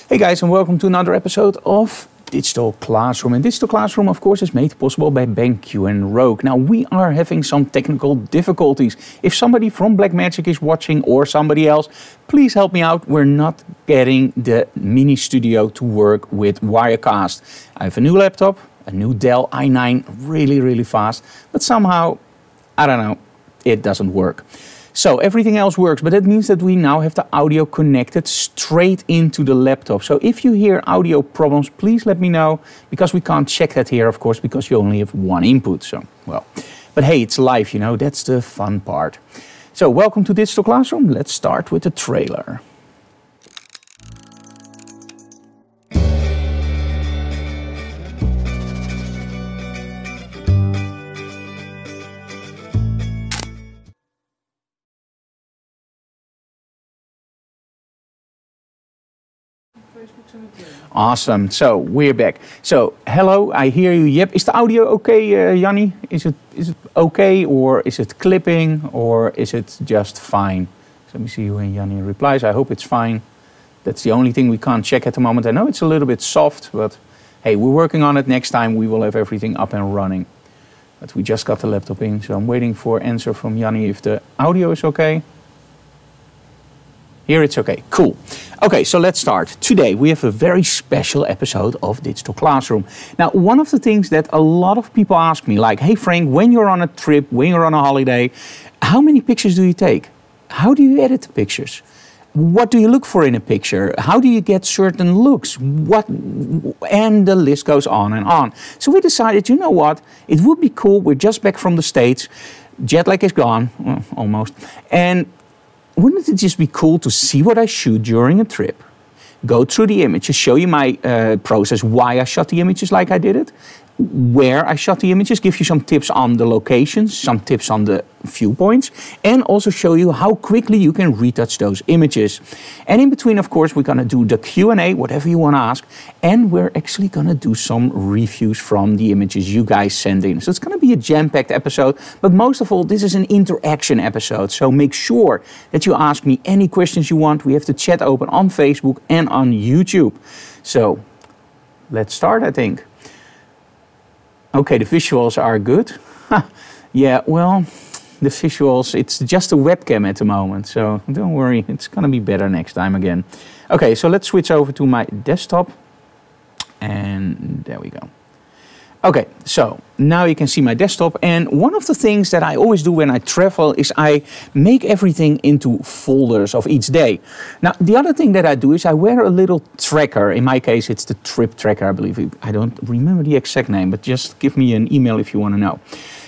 Hey guys, and welcome to another episode of Digital Classroom. And Digital Classroom, of course, is made possible by BenQ and Rogue. Now, we are having some technical difficulties. If somebody from Blackmagic is watching or somebody else, please help me out. We're not getting the mini studio to work with Wirecast. I have a new laptop, a new Dell i9, really fast, but somehow, I don't know, it doesn't work. So everything else works, but that means that we now have the audio connected straight into the laptop. So if you hear audio problems, please let me know, because we can't check that here, of course, because you only have one input. So, well, but hey, it's live, you know, that's the fun part. So welcome to Digital Classroom. Let's start with the trailer. Awesome. So we're back. So hello, I hear you. Yep. Is the audio okay, Jannie? Is it okay, or is it clipping, or is it just fine? So let me see when Jannie replies. I hope it's fine. That's the only thing we can't check at the moment. I know it's a little bit soft, but hey, we're working on it. Next time we will have everything up and running. But we just got the laptop in, so I'm waiting for an answer from Jannie if the audio is okay. Here it's okay, cool. Okay, so let's start. Today we have a very special episode of Digital Classroom. Now, one of the things that a lot of people ask me, like, hey Frank, when you're on a trip, when you're on a holiday, how many pictures do you take? How do you edit the pictures? What do you look for in a picture? How do you get certain looks? And the list goes on and on. So we decided, you know what, it would be cool, we're just back from the States, jet lag is gone, well, almost, and wouldn't it just be cool to see what I shoot during a trip? Go through the images, show you my process, why I shot the images like I did it, where I shot the images, give you some tips on the locations, some tips on the viewpoints, and also show you how quickly you can retouch those images. And in between, of course, we're going to do the Q&A, whatever you want to ask, and we're actually going to do some reviews from the images you guys send in. So it's going to be a jam-packed episode, but most of all, this is an interaction episode. So make sure that you ask me any questions you want. We have the chat open on Facebook and on YouTube. So let's start, I think. Okay, the visuals are good. Yeah, well, the visuals, it's just a webcam at the moment, so don't worry, it's gonna be better next time again. Okay, so let's switch over to my desktop, and there we go. Okay, so now you can see my desktop, and one of the things that I always do when I travel is I make everything into folders of each day. Now, the other thing that I do is I wear a little tracker. In my case, it's the trip tracker, I believe. I don't remember the exact name, but just give me an email if you want to know.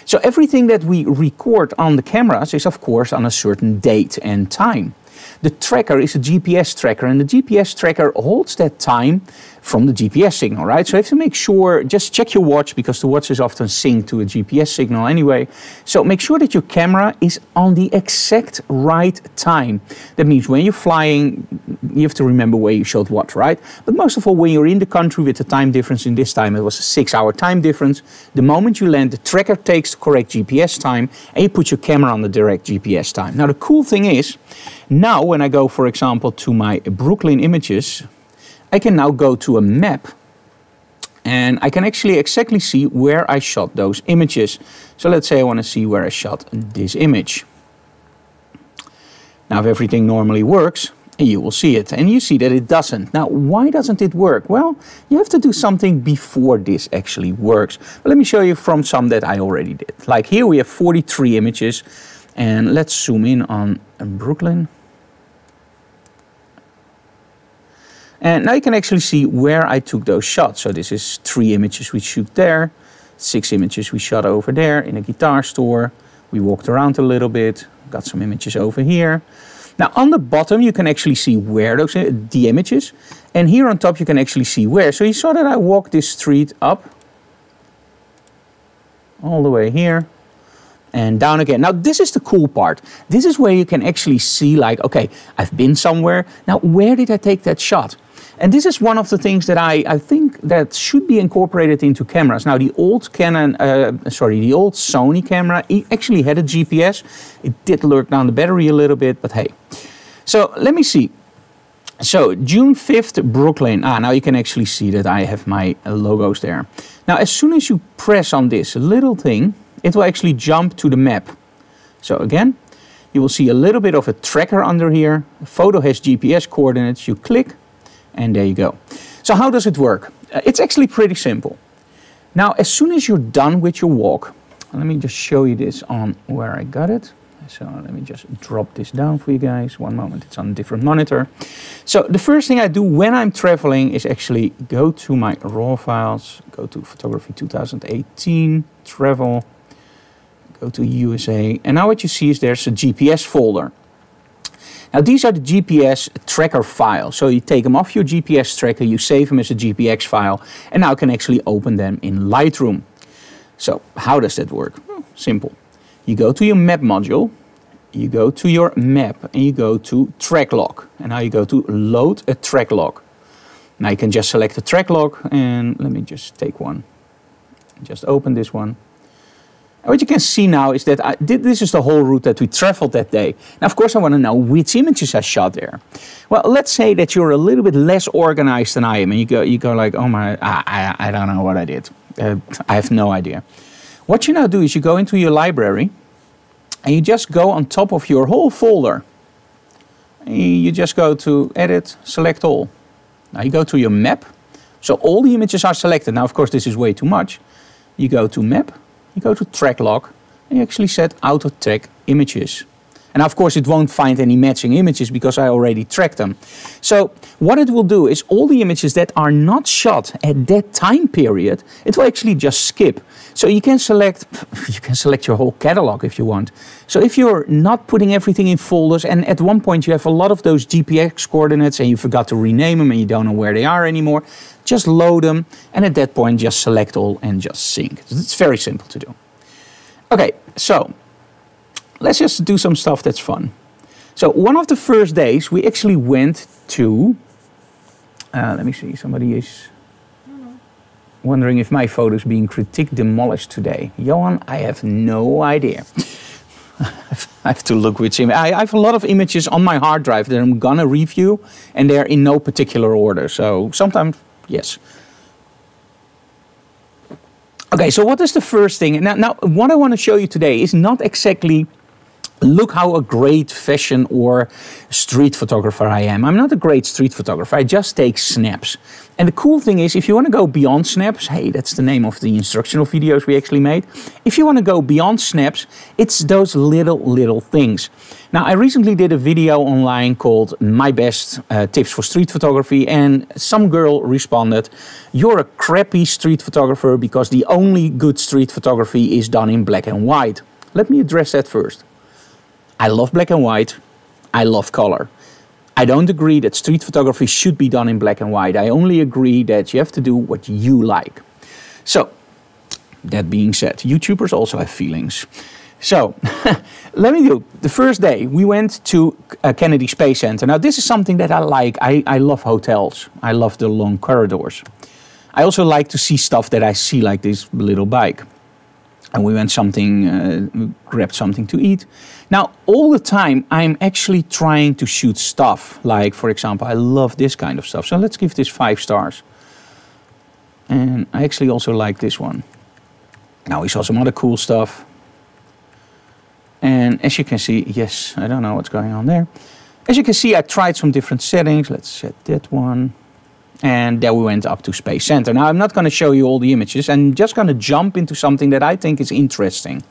So everything that we record on the cameras is, of course, on a certain date and time. The tracker is a GPS tracker, and the GPS tracker holds that time from the GPS signal, right? So you have to make sure, just check your watch, because the watch is often synced to a GPS signal anyway. So make sure that your camera is on the exact right time. That means when you're flying, you have to remember where you shot what, right? But most of all, when you're in the country with the time difference, in this time it was a 6-hour time difference, the moment you land, the tracker takes the correct GPS time, and you put your camera on the direct GPS time. Now, the cool thing is, now when I go, for example, to my Brooklyn images, I can now go to a map, and I can actually exactly see where I shot those images. So let's say I want to see where I shot this image. Now, if everything normally works, you will see it, and you see that it doesn't. Now, why doesn't it work? Well, you have to do something before this actually works. But let me show you from some that I already did. Like here we have 43 images, and let's zoom in on Brooklyn. And now you can actually see where I took those shots. So this is 3 images we shoot there, 6 images we shot over there in a guitar store. We walked around a little bit, got some images over here. Now on the bottom you can actually see where those the images, and here on top you can actually see where. So you saw that I walked this street up all the way here and down again. Now this is the cool part. This is where you can actually see, like, okay, I've been somewhere. Now where did I take that shot? And this is one of the things that I think that should be incorporated into cameras. Now the old the old Sony camera, it actually had a GPS. It did lurk down the battery a little bit, but hey. So let me see. So June 5th, Brooklyn. Now you can actually see that I have my logos there. Now as soon as you press on this little thing, it will actually jump to the map. So again, you will see a little bit of a tracker under here. The photo has GPS coordinates. You click and there you go. So how does it work? It's actually pretty simple. Now as soon as you're done with your walk, let me just show you this on where I got it. So let me just drop this down for you guys. One moment, it's on a different monitor. So the first thing I do when I'm traveling is actually go to my raw files, go to photography 2018, travel, go to USA. And now what you see is there's a GPS folder. Now these are the GPS tracker files. So you take them off your GPS tracker, you save them as a GPX file, and now you can actually open them in Lightroom. So how does that work? Well, simple. You go to your map module, you go to your map, and you go to track log. And now you go to load a track log. Now you can just select a track log, and let me just take one. Just open this one. And what you can see now is that this is the whole route that we traveled that day. Now, of course, I want to know which images I shot there. Well, let's say that you're a little bit less organized than I am, and you go like, oh my, I don't know what I did. I have no idea. What you now do is you go into your library and you just go on top of your whole folder. And you just go to Edit, Select All. Now you go to your map. So all the images are selected. Now, of course, this is way too much. You go to Map, you go to Track Log, and you actually set Auto Track Images. And of course, it won't find any matching images because I already tracked them. So what it will do is all the images that are not shot at that time period, it will actually just skip. So you can select your whole catalog if you want. So if you're not putting everything in folders and at one point you have a lot of those GPX coordinates and you forgot to rename them and you don't know where they are anymore, just load them and at that point just select all and just sync. It's very simple to do. Okay, so let's just do some stuff that's fun. So one of the first days we actually went to, let me see, somebody is wondering if my photo is being critique demolished today. Johan, I have no idea. I have to look which image. I have a lot of images on my hard drive that I'm gonna review and they're in no particular order. So sometimes, yes. Okay, so what is the first thing? Now what I want to show you today is not exactly look how a great fashion or street photographer I am. I'm not a great street photographer. I just take snaps. And the cool thing is, if you want to go beyond snaps, hey, that's the name of the instructional videos we actually made. If you want to go beyond snaps, it's those little things. Now, I recently did a video online called My Best Tips for Street Photography, and some girl responded, you're a crappy street photographer because the only good street photography is done in black and white. Let me address that first. I love black and white. I love color. I don't agree that street photography should be done in black and white. I only agree that you have to do what you like. So, that being said, YouTubers also have feelings. So, let me do. The first day, we went to Kennedy Space Center. Now, this is something that I like. I love hotels. I love the long corridors. I also like to see stuff that I see, like this little bike. And we went grabbed something to eat. Now, all the time, I'm actually trying to shoot stuff. Like, for example, I love this kind of stuff. So let's give this 5 stars. And I actually also like this one. Now, we saw some other cool stuff. And as you can see, yes, I don't know what's going on there. As you can see, I tried some different settings. Let's set that one. And then we went up to Space Center. Now, I'm not going to show you all the images. I'm just going to jump into something that I think is interesting.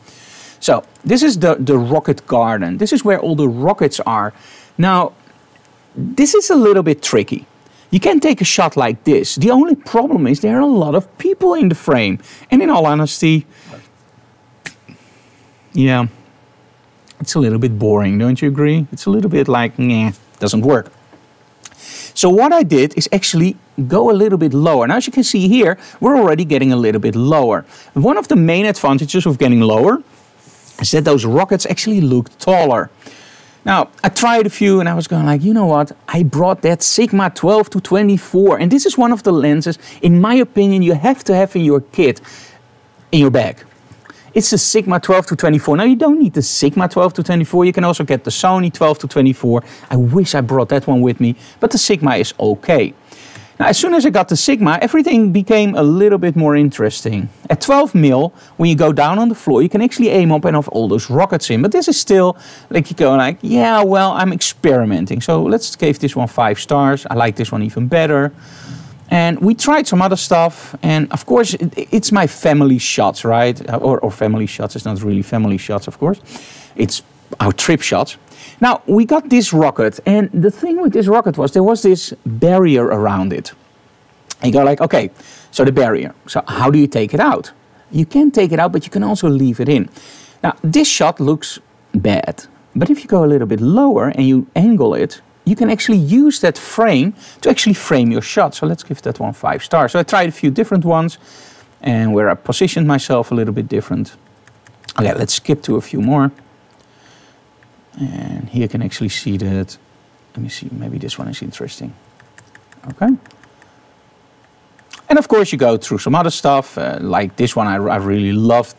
So, this is the rocket garden. This is where all the rockets are. Now, this is a little bit tricky. You can take a shot like this. The only problem is there are a lot of people in the frame. And in all honesty, yeah, it's a little bit boring, don't you agree? It's a little bit like, nah, doesn't work. So what I did is actually go a little bit lower. Now, as you can see here, we're already getting a little bit lower. One of the main advantages of getting lower is that those rockets actually look taller. Now, I tried a few and I was going like, you know what? I brought that Sigma 12 to 24. And this is one of the lenses, in my opinion, you have to have in your kit, in your bag. It's the Sigma 12-24. Now you don't need the Sigma 12-24. You can also get the Sony 12-24. I wish I brought that one with me, but the Sigma is okay. Now, as soon as I got the Sigma, everything became a little bit more interesting. At 12mm, when you go down on the floor, you can actually aim up and have all those rockets in. But this is still, like, you go like, yeah, well, I'm experimenting. So let's give this one 5 stars. I like this one even better. And we tried some other stuff. And of course, it's my family shots, right? Or family shots. It's not really family shots, of course. It's our trip shots. Now, we got this rocket, and the thing with this rocket was there was this barrier around it. And you go like, okay, so the barrier. So how do you take it out? You can take it out, but you can also leave it in. Now, this shot looks bad. But if you go a little bit lower and you angle it, you can actually use that frame to actually frame your shot. So let's give that one 5 stars. So I tried a few different ones, and where I positioned myself a little bit different. Okay, let's skip to a few more. And here you can actually see that. Let me see, maybe this one is interesting. Okay. And of course you go through some other stuff, like this one. I really love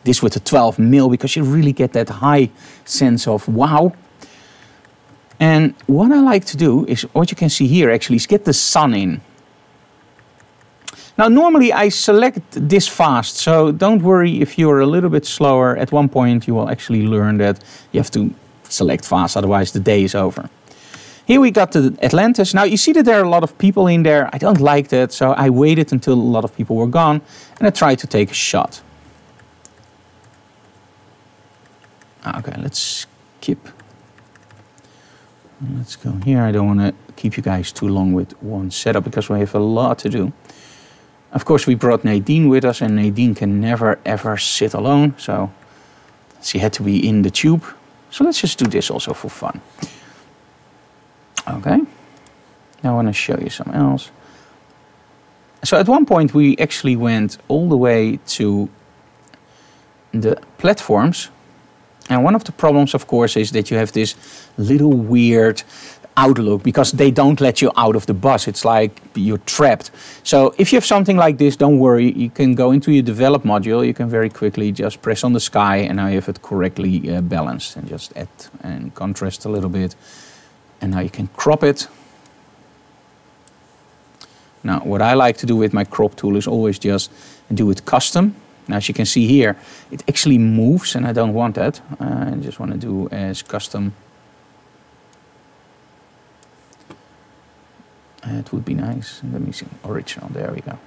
this with the 12mm because you really get that high sense of wow. And what I like to do is, what you can see here actually, is get the sun in. Now normally I select this fast, so don't worry if you're a little bit slower. At one point you will actually learn that you have to select fast, otherwise the day is over. Here we got the Atlantis. Now you see that there are a lot of people in there. I don't like that, so I waited until a lot of people were gone and I tried to take a shot. Okay, let's skip. Let's go here. I don't want to keep you guys too long with one setup because we have a lot to do. Of course we brought Nadine with us, and Nadine can never ever sit alone, so she had to be in the tube. So let's just do this also for fun. Okay. Now I want to show you something else. So at one point we actually went all the way to the platforms. And one of the problems, of course, is that you have this little weird outlook because they don't let you out of the bus. It's like you're trapped. So if you have something like this, don't worry. You can go into your develop module. You can very quickly just press on the sky, and now you have it correctly balanced, and just add and contrast a little bit. And now you can crop it. Now, what I like to do with my crop tool is always just do it custom. Now, as you can see here, it actually moves, and I don't want that. I just want to do as custom. It would be nice. Let me see. Original. There we go.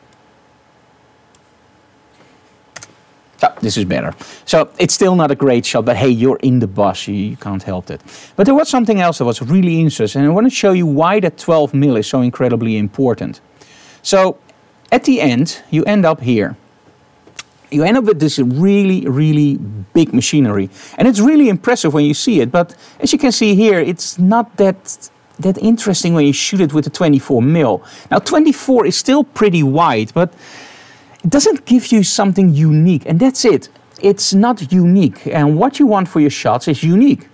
So, this is better. So, it's still not a great shot, but hey, you're in the bus. You can't help it. But there was something else that was really interesting, and I want to show you why that 12mm is so incredibly important. So, at the end, you end up here. You end up with this really, really big machinery. And it's really impressive when you see it. But as you can see here, it's not that interesting when you shoot it with a 24mm. Now, 24 is still pretty wide, but it doesn't give you something unique. And that's it. It's not unique. And what you want for your shots is unique.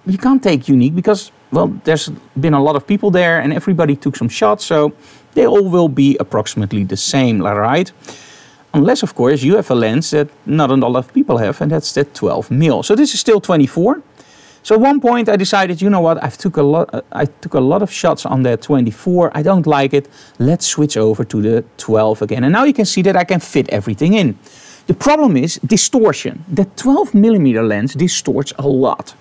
You can't take unique because, well, there's been a lot of people there and everybody took some shots. So they all will be approximately the same, right? Unless, of course, you have a lens that not a lot of people have, and that's that 12mm. So this is still 24. So at one point I decided, you know what, I took a lot of shots on that 24. I don't like it. Let's switch over to the 12 again. And now you can see that I can fit everything in. The problem is distortion. The 12mm lens distorts a lot.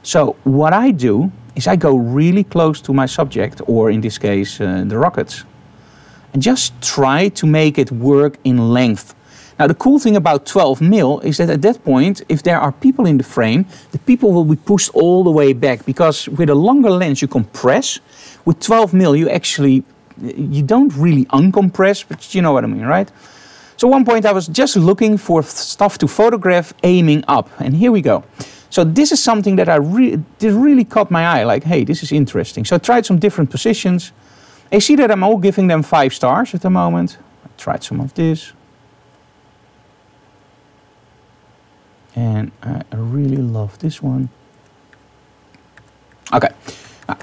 So what I do is I go really close to my subject, or in this case, the rockets. And just try to make it work in length. Now the cool thing about 12mm is that at that point, if there are people in the frame, the people will be pushed all the way back, because with a longer lens you compress. With 12mm you don't really uncompress, but you know what I mean, right? So at one point I was just looking for stuff to photograph aiming up, and here we go. So this is something that really caught my eye, like, hey, this is interesting. So I tried some different positions. I see that I'm all giving them 5 stars at the moment. I tried some of this. And I really love this one. Okay,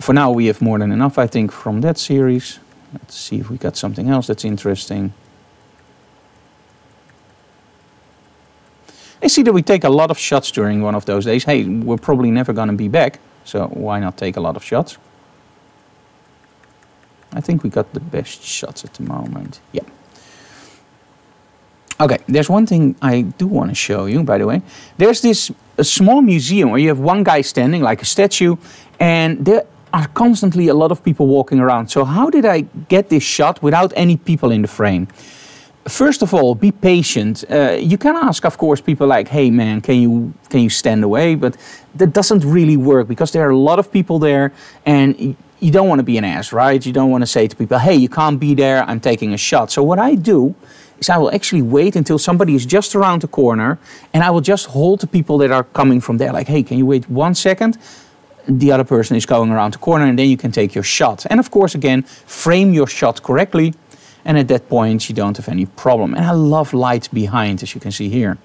for now we have more than enough, I think, from that series. Let's see if we got something else that's interesting. I see that we take a lot of shots during one of those days. Hey, we're probably never going to be back, so why not take a lot of shots? I think we got the best shots at the moment. Yeah. Okay, there's one thing I do want to show you, by the way. There's a small museum where you have one guy standing like a statue, and there are constantly a lot of people walking around. So how did I get this shot without any people in the frame? First of all, be patient. You can ask, of course, people like, hey man, can you stand away? But that doesn't really work because there are a lot of people there, and you don't want to be an ass, right? You don't want to say to people, hey, you can't be there, I'm taking a shot. So what I do is I will actually wait until somebody is just around the corner, and I will just hold the people that are coming from there, like, hey, can you wait 1 second? The other person is going around the corner, and then you can take your shot. And of course, again, frame your shot correctly. And at that point, you don't have any problem. And I love light behind, as you can see here.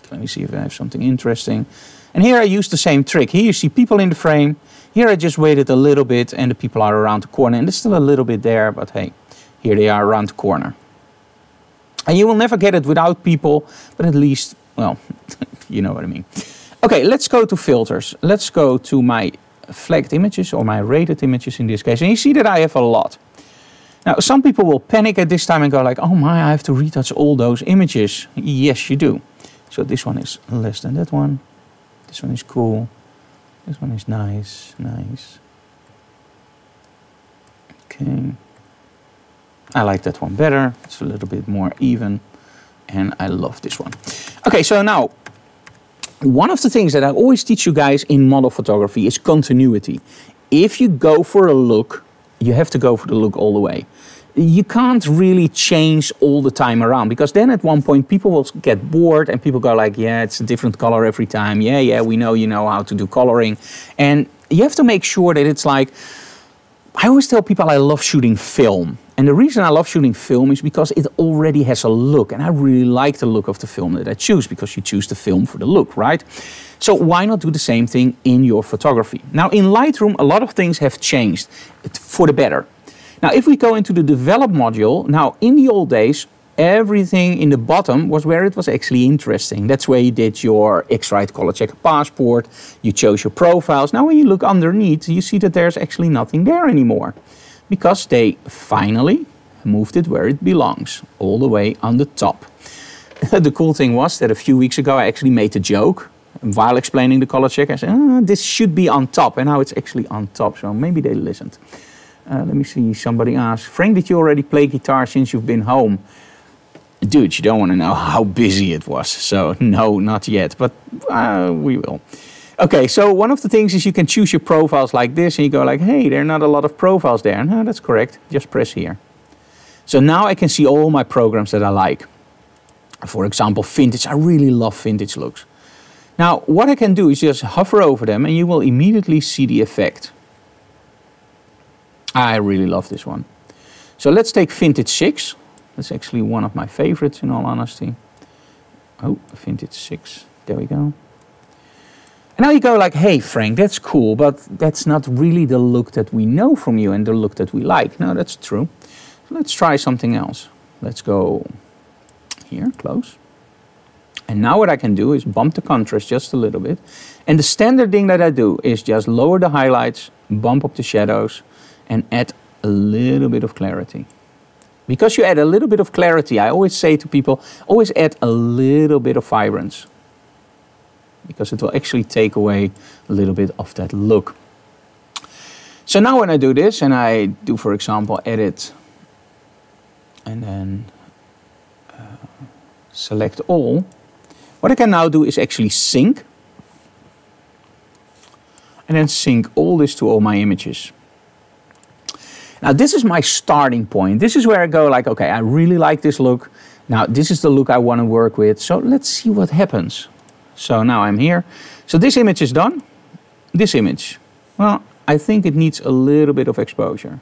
Let me see if I have something interesting. And here I use the same trick. Here you see people in the frame. Here I just waited a little bit, and the people are around the corner. And there's still a little bit there, but hey, here they are around the corner. And you will never get it without people, but at least, well, you know what I mean. Okay, let's go to filters. Let's go to my flagged images, or my rated images in this case. And you see that I have a lot. Now, some people will panic at this time and go like, oh my, I have to retouch all those images. Yes, you do. So this one is less than that one. This one is cool. This one is nice, nice. Okay. I like that one better. It's a little bit more even. And I love this one. Okay, so now, one of the things that I always teach you guys in model photography is continuity. If you go for a look, you have to go for the look all the way. You can't really change all the time around, because then at one point people will get bored and people go like, yeah, it's a different color every time. Yeah, we know you know how to do coloring. And you have to make sure that it's like, I always tell people I love shooting film. And the reason I love shooting film is because it already has a look. And I really like the look of the film that I choose, because you choose the film for the look, right? So why not do the same thing in your photography? Now in Lightroom, a lot of things have changed for the better. Now if we go into the develop module, now in the old days, everything in the bottom was where it was actually interesting. That's where you did your X-Rite color checker passport, you chose your profiles. Now when you look underneath, you see that there's actually nothing there anymore, because they finally moved it where it belongs, all the way on the top. The cool thing was that a few weeks ago I actually made a joke. While explaining the color check, I said, this should be on top, and now it's actually on top, so maybe they listened. Let me see, somebody asked, Frank, did you already play guitar since you've been home? Dude, you don't want to know how busy it was, so no, not yet, but we will. Okay, so one of the things is you can choose your profiles like this, and you go like, hey, there are not a lot of profiles there. No, that's correct, just press here. So now I can see all my programs that I like. For example, vintage, I really love vintage looks. Now, what I can do is just hover over them, and you will immediately see the effect. I really love this one. So let's take Vintage 6. That's actually one of my favorites, in all honesty. Oh, Vintage 6. There we go. And now you go like, hey, Frank, that's cool, but that's not really the look that we know from you and the look that we like. No, that's true. So let's try something else. Let's go here, close. And now what I can do is bump the contrast just a little bit. And the standard thing that I do is just lower the highlights, bump up the shadows, and add a little bit of clarity. Because you add a little bit of clarity, I always say to people, always add a little bit of vibrance, because it will actually take away a little bit of that look. So now when I do this, and I do, for example, edit, and then select all, what I can now do is actually sync, and then sync all this to all my images. Now this is my starting point. This is where I go like, okay, I really like this look. Now this is the look I want to work with. So let's see what happens. So now I'm here. So this image is done. This image, well, I think it needs a little bit of exposure.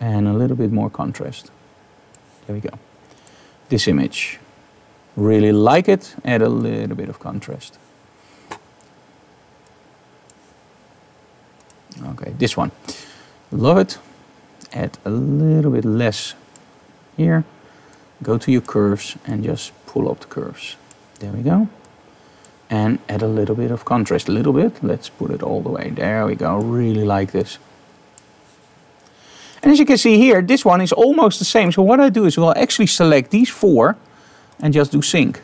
And a little bit more contrast. There we go. This image, really like it, add a little bit of contrast. Okay, this one, love it, add a little bit less here, go to your curves and just pull up the curves. There we go. And add a little bit of contrast, a little bit. Let's put it all the way. There we go, really like this. And as you can see here, this one is almost the same. So what I do is we'll actually select these 4 and just do sync.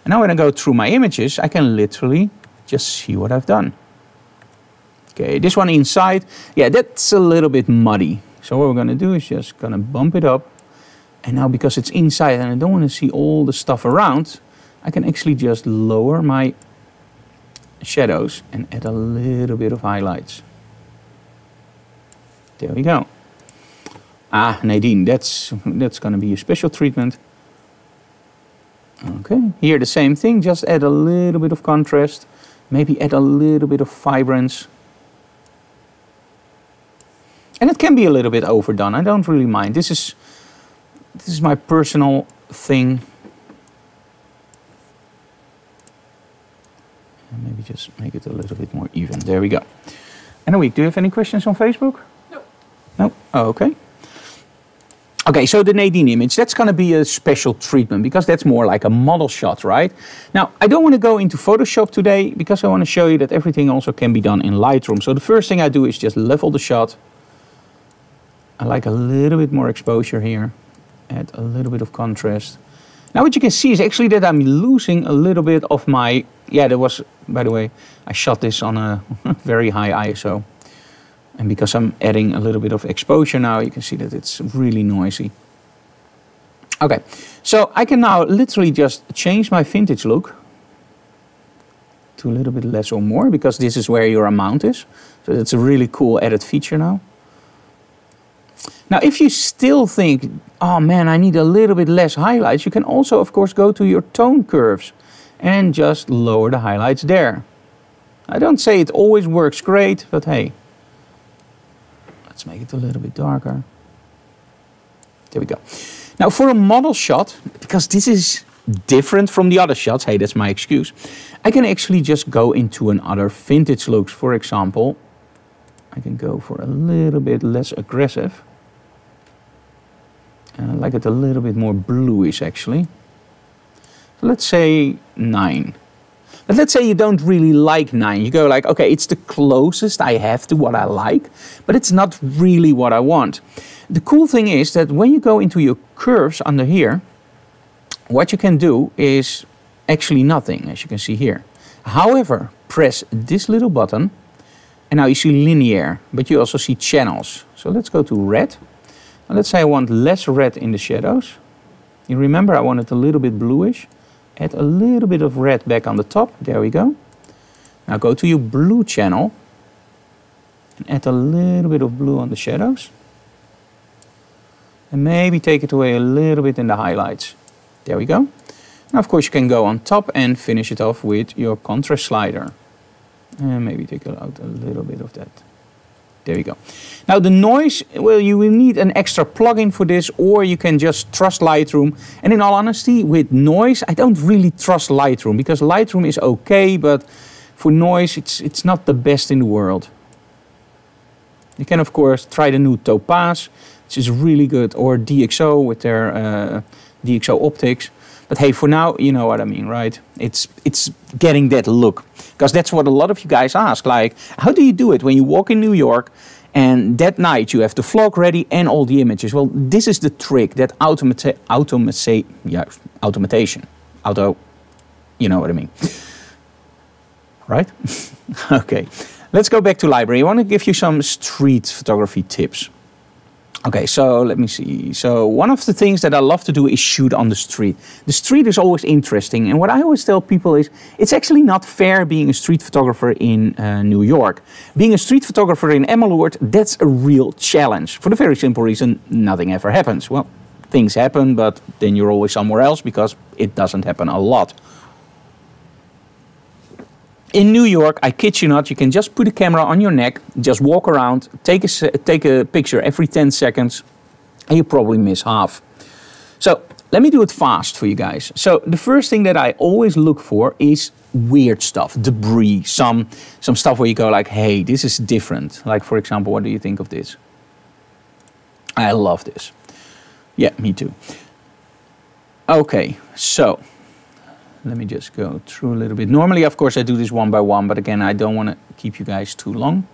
And now when I go through my images, I can literally just see what I've done. Okay, this one inside, yeah, that's a little bit muddy. So what we're gonna do is just gonna bump it up. And now because it's inside and I don't wanna see all the stuff around, I can actually just lower my shadows and add a little bit of highlights. There we go. Ah, Nadine, that's gonna be a special treatment. Okay, here the same thing, just add a little bit of contrast, maybe add a little bit of vibrance. And it can be a little bit overdone, I don't really mind. This is my personal thing. And maybe just make it a little bit more even. There we go. Anouk, do you have any questions on Facebook? No. No? Oh, okay. Okay, so the Nadine image, that's going to be a special treatment because that's more like a model shot, right? Now, I don't want to go into Photoshop today because I want to show you that everything also can be done in Lightroom. So the first thing I do is just level the shot. I like a little bit more exposure here. Add a little bit of contrast. Now what you can see is actually that I'm losing a little bit of my... Yeah, there was, by the way, I shot this on a very high ISO. And because I'm adding a little bit of exposure now, you can see that it's really noisy. Okay, so I can now literally just change my vintage look to a little bit less or more, because this is where your amount is. So it's a really cool added feature now. Now, if you still think, oh man, I need a little bit less highlights, you can also, of course, go to your tone curves and just lower the highlights there. I don't say it always works great, but hey. Let's make it a little bit darker. There we go. Now for a model shot, because this is different from the other shots, hey, that's my excuse, I can actually just go into another vintage looks. For example, I can go for a little bit less aggressive. And I like it a little bit more bluish actually. So let's say 9. But let's say you don't really like 9. You go like, okay, it's the closest I have to what I like, but it's not really what I want. The cool thing is that when you go into your curves under here, what you can do is actually nothing, as you can see here. However, press this little button, and now you see linear, but you also see channels. So let's go to red. And let's say I want less red in the shadows. You remember I want it a little bit bluish. Add a little bit of red back on the top. There we go. Now go to your blue channel and add a little bit of blue on the shadows. And maybe take it away a little bit in the highlights. There we go. Now of course you can go on top and finish it off with your contrast slider. And maybe take out a little bit of that. There we go. Now the noise, well, you will need an extra plugin for this, or you can just trust Lightroom. And in all honesty, with noise, I don't really trust Lightroom, because Lightroom is okay, but for noise, it's not the best in the world. You can, of course, try the new Topaz, which is really good, or DxO with their DxO optics. But hey, for now, you know what I mean, right? It's getting that look. Because that's what a lot of you guys ask. Like, how do you do it when you walk in New York and that night you have the vlog ready and all the images? Well, this is the trick, that automation. You know what I mean. Right? Okay. Let's go back to library. I want to give you some street photography tips. Okay, so let me see. So one of the things that I love to do is shoot on the street. The street is always interesting. And what I always tell people is, it's actually not fair being a street photographer in New York. Being a street photographer in Emmeloord, that's a real challenge. For the very simple reason, nothing ever happens. Well, things happen, but then you're always somewhere else because it doesn't happen a lot. In New York, I kid you not, you can just put a camera on your neck, just walk around, take a picture every 10 seconds, and you probably miss half. So let me do it fast for you guys. So the first thing that I always look for is weird stuff, debris, some stuff where you go like, hey, this is different. Like, for example, what do you think of this? I love this. Yeah, me too. Okay, so let me just go through a little bit. Normally, of course, I do this one by one, but again, I don't want to keep you guys too long.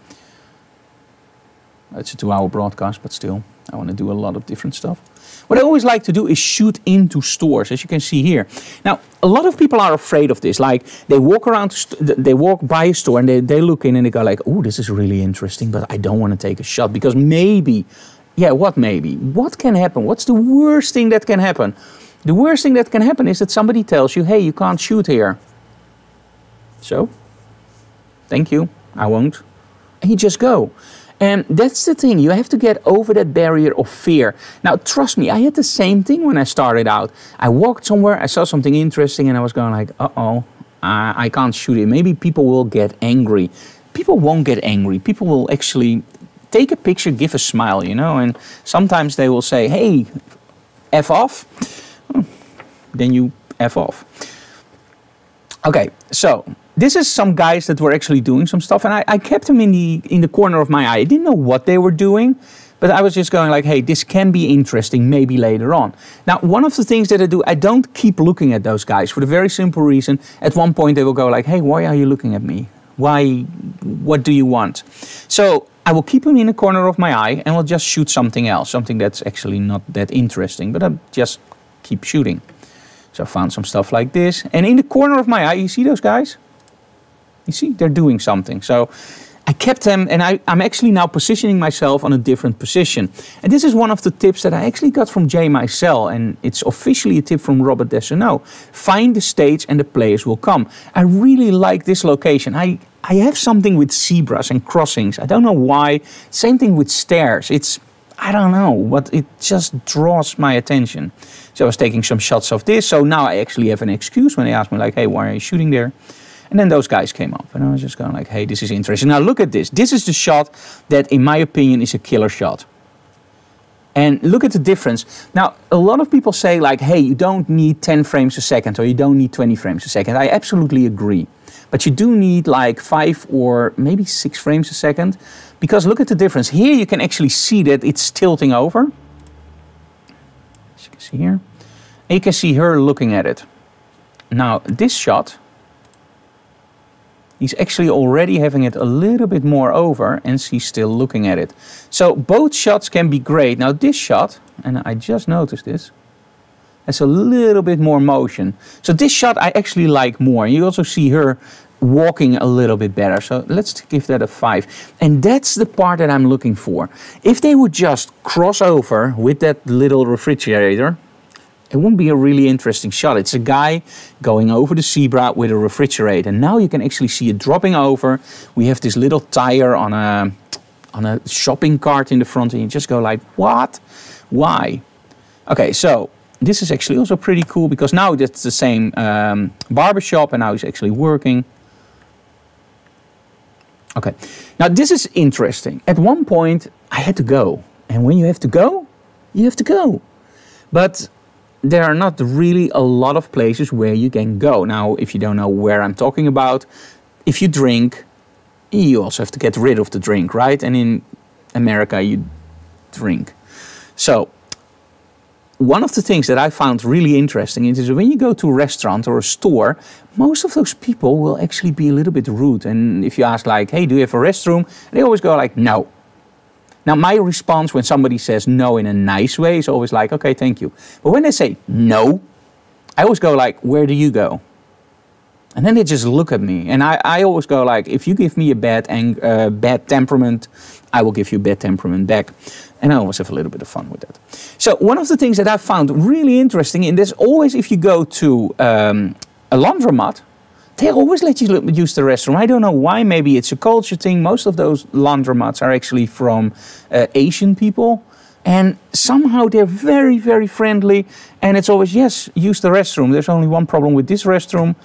It's a 2-hour broadcast, but still, I want to do a lot of different stuff. What I always like to do is shoot into stores, as you can see here. Now, a lot of people are afraid of this. Like, they walk around, they walk by a store and they look in and they go like, oh, this is really interesting, but I don't want to take a shot because maybe, yeah, what maybe? What can happen? What's the worst thing that can happen? The worst thing that can happen is that somebody tells you, hey, you can't shoot here. So, thank you, I won't. And you just go. And that's the thing, you have to get over that barrier of fear. Now, trust me, I had the same thing when I started out. I walked somewhere, I saw something interesting, and I was going like, uh-oh, I can't shoot it. Maybe people will get angry. People won't get angry. People will actually take a picture, give a smile, you know, and sometimes they will say, hey, F off. Then you F off. Okay, so this is some guys that were actually doing some stuff, and I kept them in the corner of my eye. I didn't know what they were doing, but I was just going like, hey, this can be interesting maybe later on. Now, one of the things that I do, I don't keep looking at those guys for the very simple reason. At one point they will go like, hey, why are you looking at me? Why, what do you want? So I will keep them in the corner of my eye and will just shoot something else, something that's actually not that interesting, but I just keep shooting. So I found some stuff like this, and in the corner of my eye, you see those guys? You see, they're doing something. So I kept them, and I'm actually now positioning myself on a different position. And this is one of the tips that I actually got from Jay Micel, and it's officially a tip from Robert Desaunaux. Find the stage and the players will come. I really like this location. I have something with zebras and crossings. I don't know why. Same thing with stairs. I don't know, but it just draws my attention. So I was taking some shots of this. So now I actually have an excuse when they ask me like, hey, why are you shooting there? And then those guys came up and I was just going like, hey, this is interesting. Now look at this. This is the shot that, in my opinion, is a killer shot. And look at the difference. Now, a lot of people say like, hey, you don't need 10 frames a second or you don't need 20 frames a second. I absolutely agree. But you do need like 5 or maybe 6 frames a second. Because look at the difference. Here you can actually see that it's tilting over. As you can see here. And you can see her looking at it. Now, this shot, he's actually already having it a little bit more over and she's still looking at it. So both shots can be great. Now this shot, and I just noticed this, has a little bit more motion. So this shot I actually like more. You also see her walking a little bit better. So let's give that a 5. And that's the part that I'm looking for. If they would just cross over with that little refrigerator, it wouldn't be a really interesting shot. It's a guy going over the zebra with a refrigerator. And now you can actually see it dropping over. We have this little tire on a shopping cart in the front, and you just go like, what? Why? Okay, so this is actually also pretty cool because now that's the same barbershop and now he's actually working. Okay, now this is interesting. At one point I had to go. And when you have to go, you have to go. But there are not really a lot of places where you can go. Now, if you don't know where I'm talking about, if you drink, you also have to get rid of the drink, right? And in America, you drink. So, one of the things that I found really interesting is when you go to a restaurant or a store, most of those people will actually be a little bit rude. And if you ask like, hey, do you have a restroom? They always go like, no. Now, my response when somebody says no in a nice way is always like, okay, thank you. But when they say no, I always go like, where do you go? And then they just look at me. And I always go like, if you give me a bad temperament, I will give you bad temperament back. And I always have a little bit of fun with that. So one of the things that I found really interesting, and there's always, if you go to a laundromat, they always let you use the restroom. I don't know why. Maybe it's a culture thing. Most of those laundromats are actually from Asian people. And somehow they're very, very friendly. And it's always, yes, use the restroom. There's only one problem with this restroom.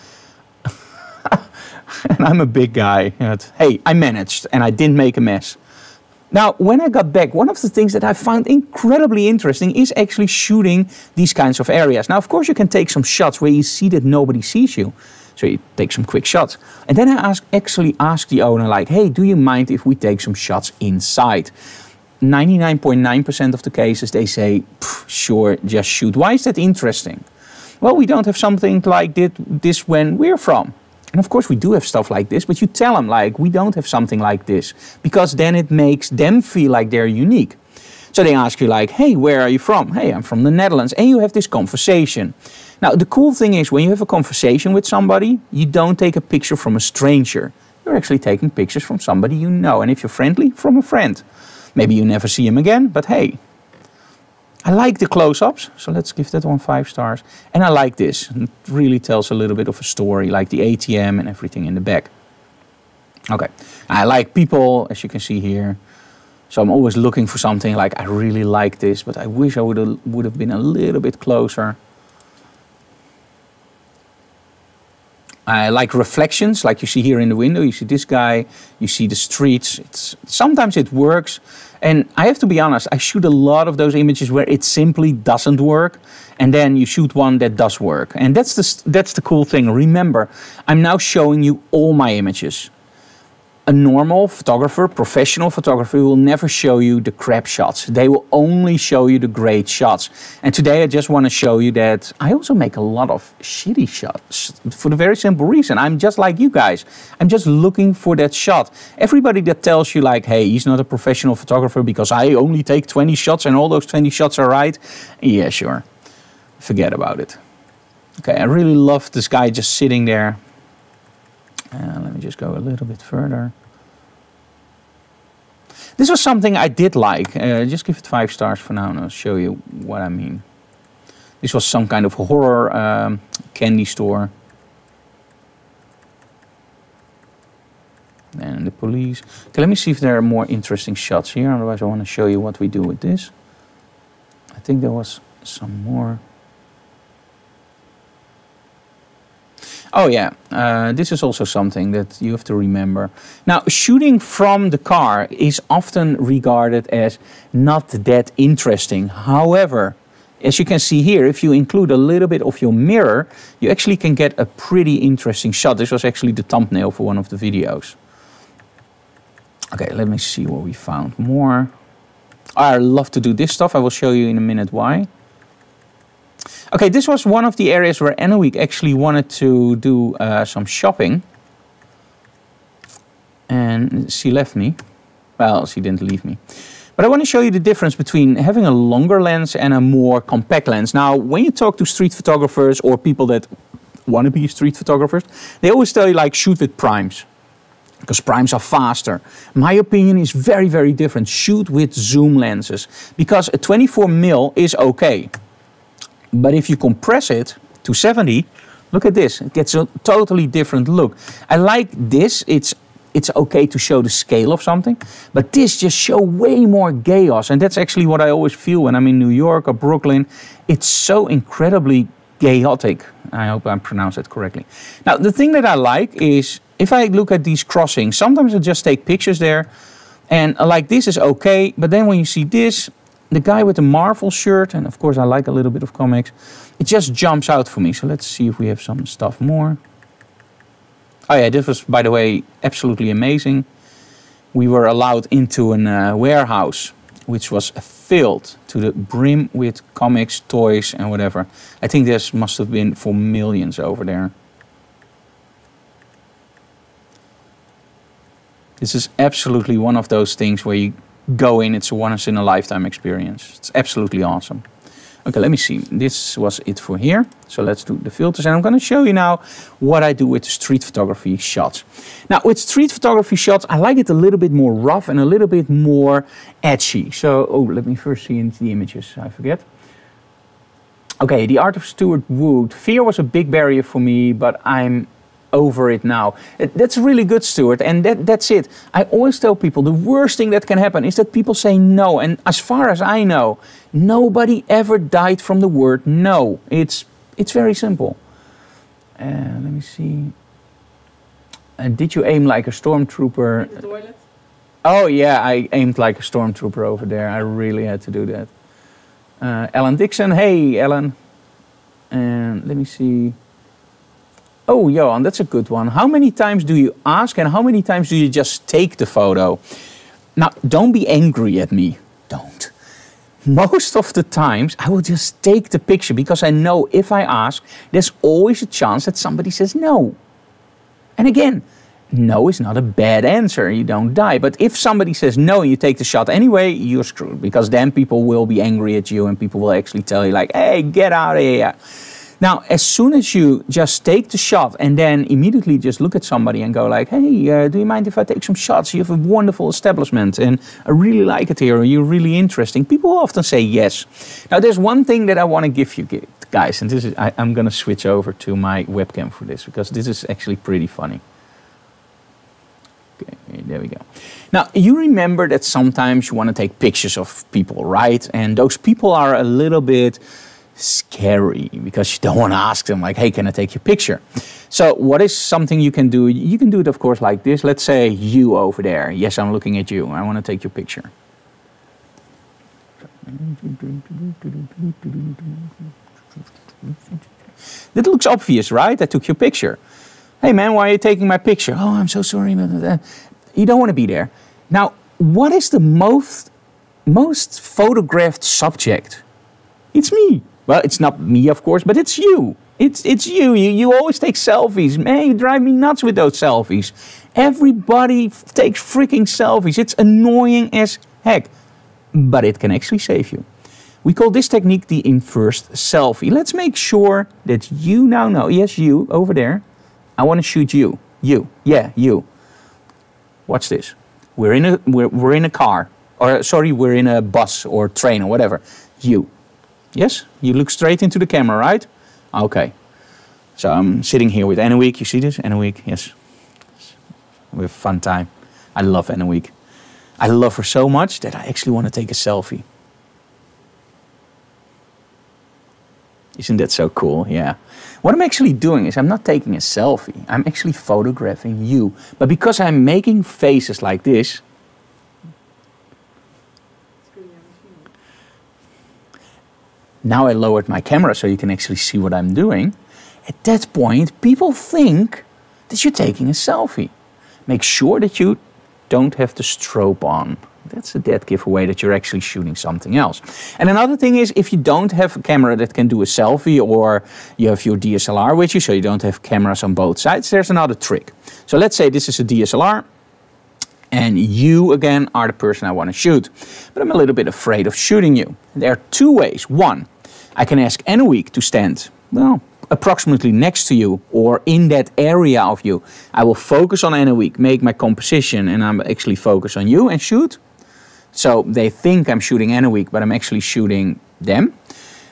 And I'm a big guy. But, hey, I managed and I didn't make a mess. Now, when I got back, one of the things that I found incredibly interesting is actually shooting these kinds of areas. Now, of course, you can take some shots where you see that nobody sees you. So you take some quick shots. And then I actually asked the owner like, hey, do you mind if we take some shots inside? 99.9% of the cases, they say, sure, just shoot. Why is that interesting? Well, we don't have something like this when we're from. And of course we do have stuff like this, but you tell them like, we don't have something like this, because then it makes them feel like they're unique. So they ask you like, hey, where are you from? Hey, I'm from the Netherlands. And you have this conversation. Now, the cool thing is when you have a conversation with somebody, you don't take a picture from a stranger. You're actually taking pictures from somebody you know. And if you're friendly, from a friend. Maybe you never see him again, but hey. I like the close-ups, so let's give that one 5 stars. And I like this. It really tells a little bit of a story, like the ATM and everything in the back. Okay, I like people, as you can see here. So I'm always looking for something like, I really like this, but I wish I would have been a little bit closer. I like reflections, like you see here in the window. You see this guy, you see the streets. Sometimes it works. And I have to be honest, I shoot a lot of those images where it simply doesn't work. And then you shoot one that does work. And that's the cool thing. Remember, I'm now showing you all my images. A normal photographer, professional photographer, will never show you the crap shots. They will only show you the great shots. And today I just want to show you that I also make a lot of shitty shots for the very simple reason. I'm just like you guys. I'm just looking for that shot. Everybody that tells you like, hey, he's not a professional photographer because I only take 20 shots and all those 20 shots are right. Yeah, sure. Forget about it. Okay, I really love this guy just sitting there. Let me just go a little bit further. This was something I did like. Just give it 5 stars for now and I'll show you what I mean. This was some kind of horror candy store. And the police. Okay, let me see if there are more interesting shots here. Otherwise I want to show you what we do with this. I think there was some more. Oh yeah, this is also something that you have to remember. Now, shooting from the car is often regarded as not that interesting. However, as you can see here, if you include a little bit of your mirror, you actually can get a pretty interesting shot. This was actually the thumbnail for one of the videos. Okay, let me see what we found more. I love to do this stuff. I will show you in a minute why. Okay, this was one of the areas where Anouk actually wanted to do some shopping. And she left me. Well, she didn't leave me. But I want to show you the difference between having a longer lens and a more compact lens. Now, when you talk to street photographers or people that want to be street photographers, they always tell you like shoot with primes. Because primes are faster. My opinion is very, very different. Shoot with zoom lenses. Because a 24mm is okay. But if you compress it to 70, look at this. It gets a totally different look. I like this. It's okay to show the scale of something. But this just shows way more chaos. And that's actually what I always feel when I'm in New York or Brooklyn. It's so incredibly chaotic. I hope I pronounced it correctly. Now, the thing that I like is, if I look at these crossings, sometimes I just take pictures there. And like this is okay. But then when you see this, the guy with the Marvel shirt, and of course I like a little bit of comics, it just jumps out for me. So let's see if we have some stuff more. Oh yeah, this was, by the way, absolutely amazing. We were allowed into a warehouse, which was filled to the brim with comics, toys, and whatever. I think this must have been for millions over there. This is absolutely one of those things where you go in, it's a once-in-a-lifetime experience. It's absolutely awesome. Okay, let me see. This was it for here. So let's do the filters. And I'm going to show you now what I do with street photography shots. Now, with street photography shots, I like it a little bit more rough and a little bit more edgy. So, oh, let me first see into the images. I forget. Okay, the art of Stuart Wood. Fear was a big barrier for me, but I'm over it now. That's really good, Stuart, and that's it. I always tell people the worst thing that can happen is that people say no, and as far as I know, nobody ever died from the word no. It's very simple. Let me see. Did you aim like a stormtrooper? The toilet? Oh yeah, I aimed like a stormtrooper over there. I really had to do that. Ellen Dixon, hey Ellen. And let me see. Oh, Johan, that's a good one. How many times do you ask and how many times do you just take the photo? Now, don't be angry at me. don't. Most of the times I will just take the picture because I know if I ask, there's always a chance that somebody says no. And again, no is not a bad answer, you don't die. But if somebody says no and you take the shot anyway, you're screwed. Because then people will be angry at you and people will actually tell you like, hey, get out of here. Now, as soon as you just take the shot and then immediately just look at somebody and go like, hey, do you mind if I take some shots? You have a wonderful establishment and I really like it here. You're really interesting. People will often say yes. Now, there's one thing that I want to give you guys, and this is, I'm going to switch over to my webcam for this because this is actually pretty funny. Okay, there we go. Now, you remember that sometimes you want to take pictures of people, right? And those people are a little bit scary because you don't want to ask them like, hey, can I take your picture? So what is something you can do? You can do it, of course, like this. Let's say you over there. Yes, I'm looking at you. I want to take your picture. That looks obvious, right? I took your picture. Hey man, why are you taking my picture? Oh, I'm so sorry. You don't want to be there. Now, what is the most photographed subject? It's me. Well, it's not me, of course, but it's you. It's you. You always take selfies. Man, you drive me nuts with those selfies. Everybody takes freaking selfies. It's annoying as heck, but it can actually save you. We call this technique the Aim First Selfie. Let's make sure that you now know. Yes, you over there. I want to shoot you. You. Yeah, you. Watch this. We're in a car. Or sorry, we're in a bus or train or whatever. You. Yes? You look straight into the camera, right? Okay. So I'm sitting here with Anne-Week. You see this? Anne-Week, yes. We have a fun time. I love Anne-Week. I love her so much that I actually want to take a selfie. Isn't that so cool? Yeah. What I'm actually doing is I'm not taking a selfie. I'm actually photographing you. But because I'm making faces like this, now I lowered my camera so you can actually see what I'm doing. At that point, people think that you're taking a selfie. Make sure that you don't have the strobe on. That's a dead giveaway that you're actually shooting something else. And another thing is, if you don't have a camera that can do a selfie, or you have your DSLR with you, so you don't have cameras on both sides, there's another trick. So let's say this is a DSLR, and you, again, are the person I want to shoot. But I'm a little bit afraid of shooting you. There are two ways. One, I can ask Anne-Week to stand, well, approximately next to you or in that area of you. I will focus on Anne-Week, make my composition, and I'm actually focus on you and shoot. So they think I'm shooting Anne-Week, but I'm actually shooting them.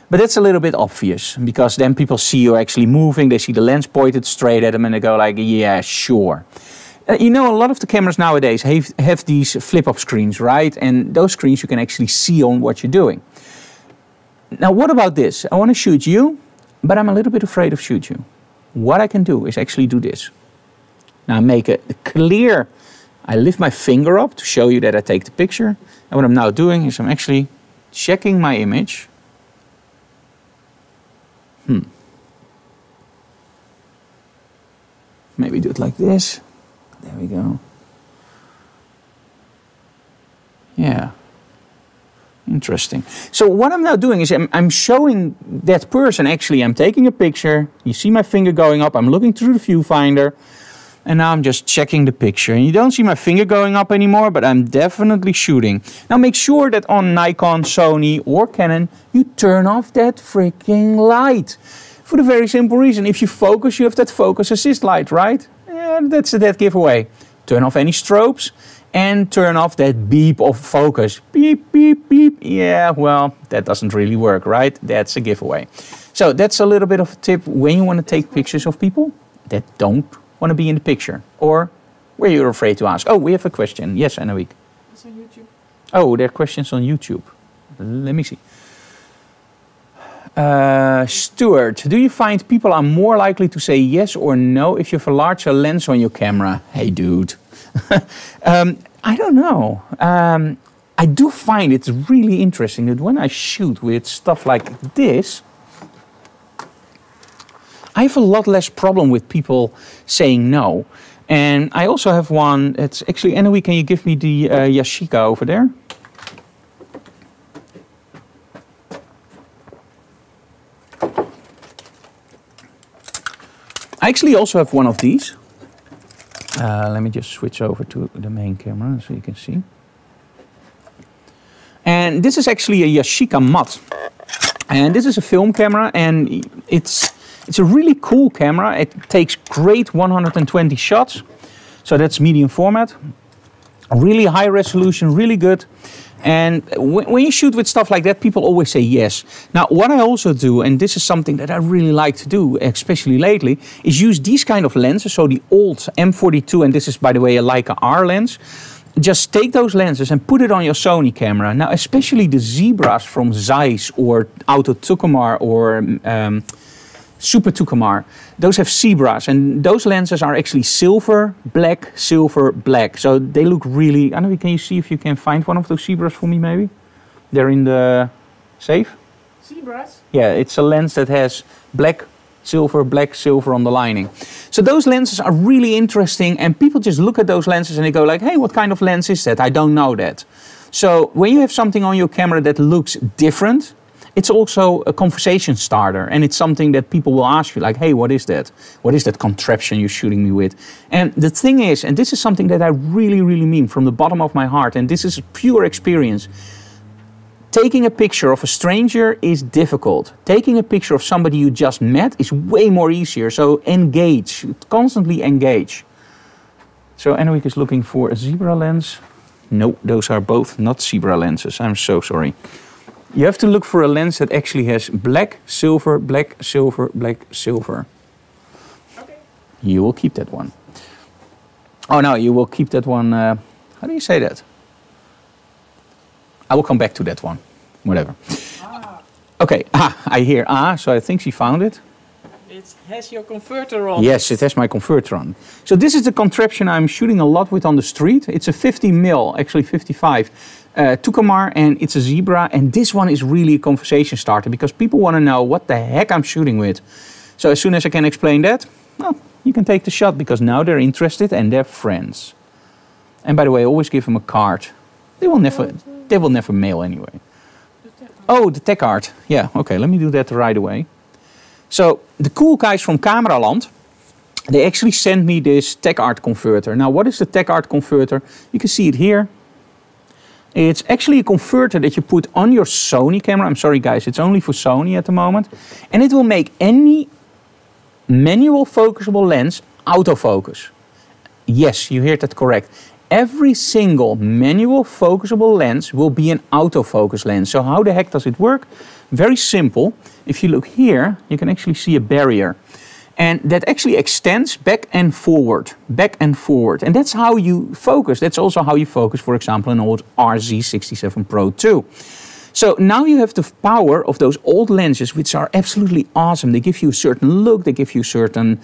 But that's a little bit obvious because then people see you actually moving, they see the lens pointed straight at them and they go like, yeah, sure. You know, a lot of the cameras nowadays have these flip-up screens, right? And those screens you can actually see on what you're doing. Now, what about this? I want to shoot you, but I'm a little bit afraid of shoot you. What I can do is actually do this. Now make a clear, I lift my finger up to show you that I take the picture. And what I'm now doing is I'm actually checking my image. Maybe do it like this. There we go. Yeah. Interesting. So what I'm now doing is I'm showing that person, actually I'm taking a picture, you see my finger going up, I'm looking through the viewfinder, and now I'm just checking the picture. And you don't see my finger going up anymore, but I'm definitely shooting. Now make sure that on Nikon, Sony or Canon, you turn off that freaking light. For the very simple reason, if you focus, you have that focus assist light, right? Yeah, that's a dead giveaway. Turn off any strobes. And turn off that beep of focus. Beep, beep, beep. Yeah, well, that doesn't really work, right? That's a giveaway. So that's a little bit of a tip when you want to take pictures of people that don't want to be in the picture. Or where you're afraid to ask. Oh, we have a question. Yes, Anne-Week. It's on YouTube. Oh, there are questions on YouTube. Let me see. Stuart, do you find people are more likely to say yes or no if you have a larger lens on your camera? Hey, dude. I don't know. I do find it's really interesting that when I shoot with stuff like this, I have a lot less problem with people saying no. And I also have one, it's actually, Anne-Week, can you give me the Yashica over there? I actually also have one of these. Let me just switch over to the main camera so you can see. And this is actually a Yashica Mat. And this is a film camera, and it's a really cool camera. It takes great 120 shots. So that's medium format. Really high resolution, really good. And when you shoot with stuff like that, people always say yes. Now, what I also do, and this is something that I really like to do, especially lately, is use these kind of lenses. So the old M42, and this is, by the way, a Leica R lens. Just take those lenses and put it on your Sony camera. Now, especially the Zebras from Zeiss or Auto Tucumar or Super Tucumar, those have zebras, and those lenses are actually silver, black, so they look really, I don't know, can you see if you can find one of those zebras for me maybe? They're in the safe? Zebras? Yeah, it's a lens that has black, silver on the lining. So those lenses are really interesting, and people just look at those lenses and they go like, hey, what kind of lens is that? I don't know that. So when you have something on your camera that looks different, it's also a conversation starter, and it's something that people will ask you like, hey, what is that? What is that contraption you're shooting me with? And the thing is, and this is something that I really, really mean from the bottom of my heart, and this is pure experience, taking a picture of a stranger is difficult. Taking a picture of somebody you just met is way more easier, so engage, constantly engage. So Anouk is looking for a zebra lens. No, those are both not zebra lenses, I'm so sorry. You have to look for a lens that actually has black, silver, black, silver, black, silver. Okay. You will keep that one. Oh no, you will keep that one, how do you say that? I will come back to that one, whatever. Ah. Okay, I hear so I think she found it. It has your converter on. Yes, it has my converter on. So this is the contraption I'm shooting a lot with on the street. It's a 50 mil, actually 55. Tucumar, and it's a zebra, and this one is really a conversation starter because people want to know what the heck I'm shooting with. So as soon as I can explain that, well, you can take the shot because now they're interested and they're friends. And by the way, always give them a card. They will never mail anyway. Oh, the tech card. Yeah, okay, let me do that right away. So the cool guys from Cameraland, they actually sent me this tech art converter. Now, what is the tech art converter? You can see it here. It's actually a converter that you put on your Sony camera. I'm sorry guys, it's only for Sony at the moment. And it will make any manual focusable lens autofocus. Yes, you heard that correct. Every single manual focusable lens will be an autofocus lens. So how the heck does it work? Very simple. If you look here, you can actually see a barrier. And that actually extends back and forward. And that's how you focus. That's also how you focus, for example, an old RZ67 Pro 2. So now you have the power of those old lenses, which are absolutely awesome. They give you a certain look, they give you a certain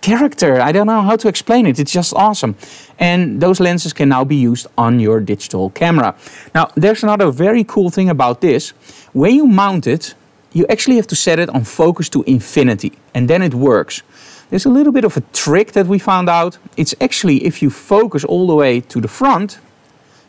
character. I don't know how to explain it. It's just awesome. And those lenses can now be used on your digital camera. Now, there's another very cool thing about this. When you mount it, you actually have to set it on focus to infinity, and then it works. There's a little bit of a trick that we found out. It's actually, if you focus all the way to the front,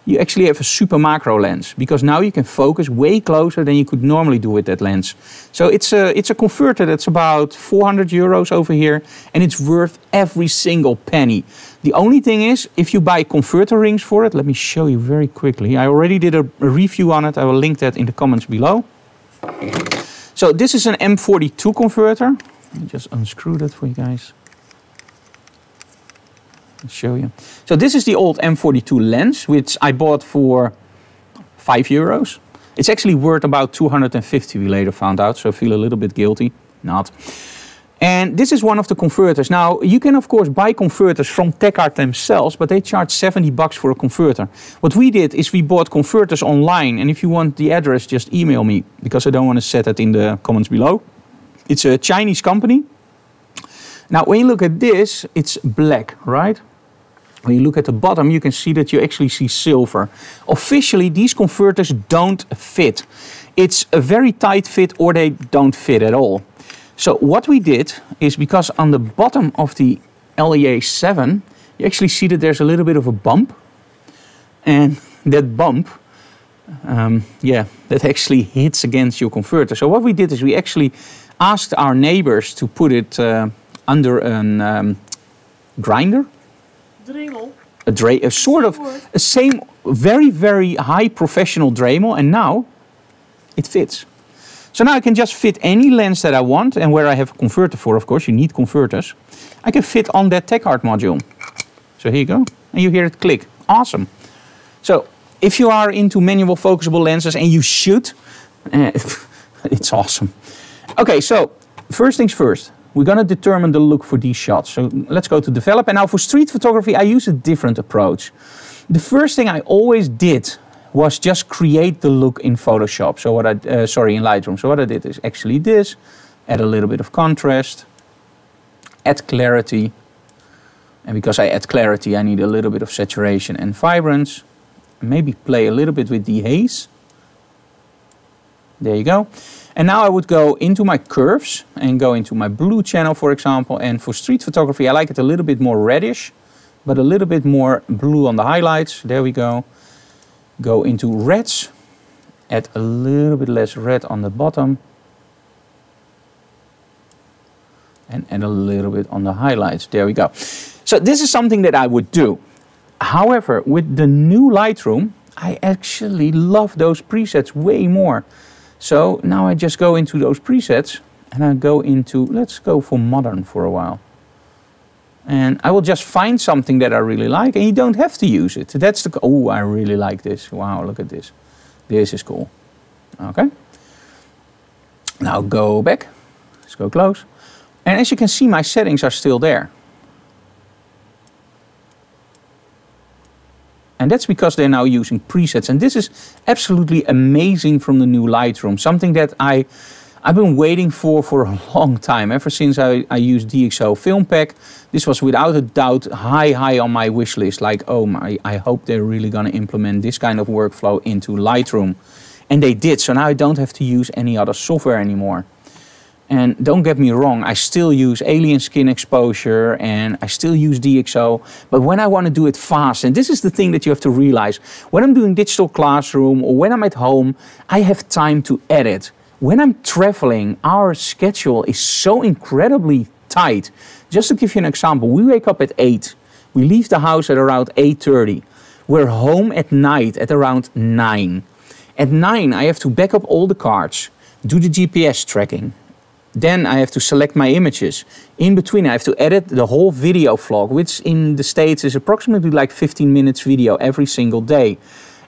you actually have a super macro lens, because now you can focus way closer than you could normally do with that lens. So it's a converter that's about 400 euros over here, and it's worth every single penny. The only thing is, if you buy converter rings for it, let me show you very quickly. I already did a review on it. I will link that in the comments below. So this is an M42 converter. Let me just unscrew that for you guys. I'll show you. So this is the old M42 lens, which I bought for 5 euros. It's actually worth about 250, we later found out, so I feel a little bit guilty. Not. And this is one of the converters. Now, you can of course buy converters from TechArt themselves, but they charge 70 bucks for a converter. What we did is we bought converters online, and if you want the address, just email me, because I don't want to set it in the comments below. It's a Chinese company. Now, when you look at this, it's black, right? When you look at the bottom, you can see that you actually see silver. Officially, these converters don't fit. It's a very tight fit, or they don't fit at all. So what we did is, because on the bottom of the LEA7, you actually see that there's a little bit of a bump. And that bump, that actually hits against your converter. So what we did is we actually asked our neighbors to put it under a grinder. Dremel. A sort of a same very, very high professional Dremel, and now it fits. So now I can just fit any lens that I want, and where I have a converter for, of course, you need converters. I can fit on that TechArt module. So here you go, and you hear it click. Awesome. So if you are into manual focusable lenses, and you should, it's awesome. Okay, so first things first. We're going to determine the look for these shots. So let's go to develop. And now for street photography, I use a different approach. The first thing I always did was just create the look in Photoshop. So what I, sorry, in Lightroom. So what I did is actually this, add a little bit of contrast, add clarity. And because I add clarity, I need a little bit of saturation and vibrance. Maybe play a little bit with the haze. There you go. And now I would go into my curves and go into my blue channel, for example. And for street photography, I like it a little bit more reddish, but a little bit more blue on the highlights. There we go. Go into reds, add a little bit less red on the bottom. And add a little bit on the highlights. There we go. So this is something that I would do. However, with the new Lightroom, I actually love those presets way more. So now I just go into those presets and I go into, let's go for modern for a while. And I will just find something that I really like, and you don't have to use it. That's the, oh, I really like this. Wow, look at this. This is cool. Okay. Now go back. Let's go close. And as you can see, my settings are still there. And that's because they're now using presets. And this is absolutely amazing from the new Lightroom. Something that I've been waiting for a long time. Ever since I used DxO Film Pack. This was without a doubt high on my wish list. Like, oh my, I hope they're really going to implement this kind of workflow into Lightroom. And they did. So now I don't have to use any other software anymore. And don't get me wrong, I still use alien skin exposure and I still use DxO. But when I want to do it fast, and this is the thing that you have to realize, when I'm doing digital classroom or when I'm at home, I have time to edit. When I'm traveling, our schedule is so incredibly tight. Just to give you an example, we wake up at 8. We leave the house at around 8:30. We're home at night at around 9. At 9, I have to back up all the cards, do the GPS tracking. Then I have to select my images. In between, I have to edit the whole video vlog, which in the States is approximately like 15 minutes video every single day.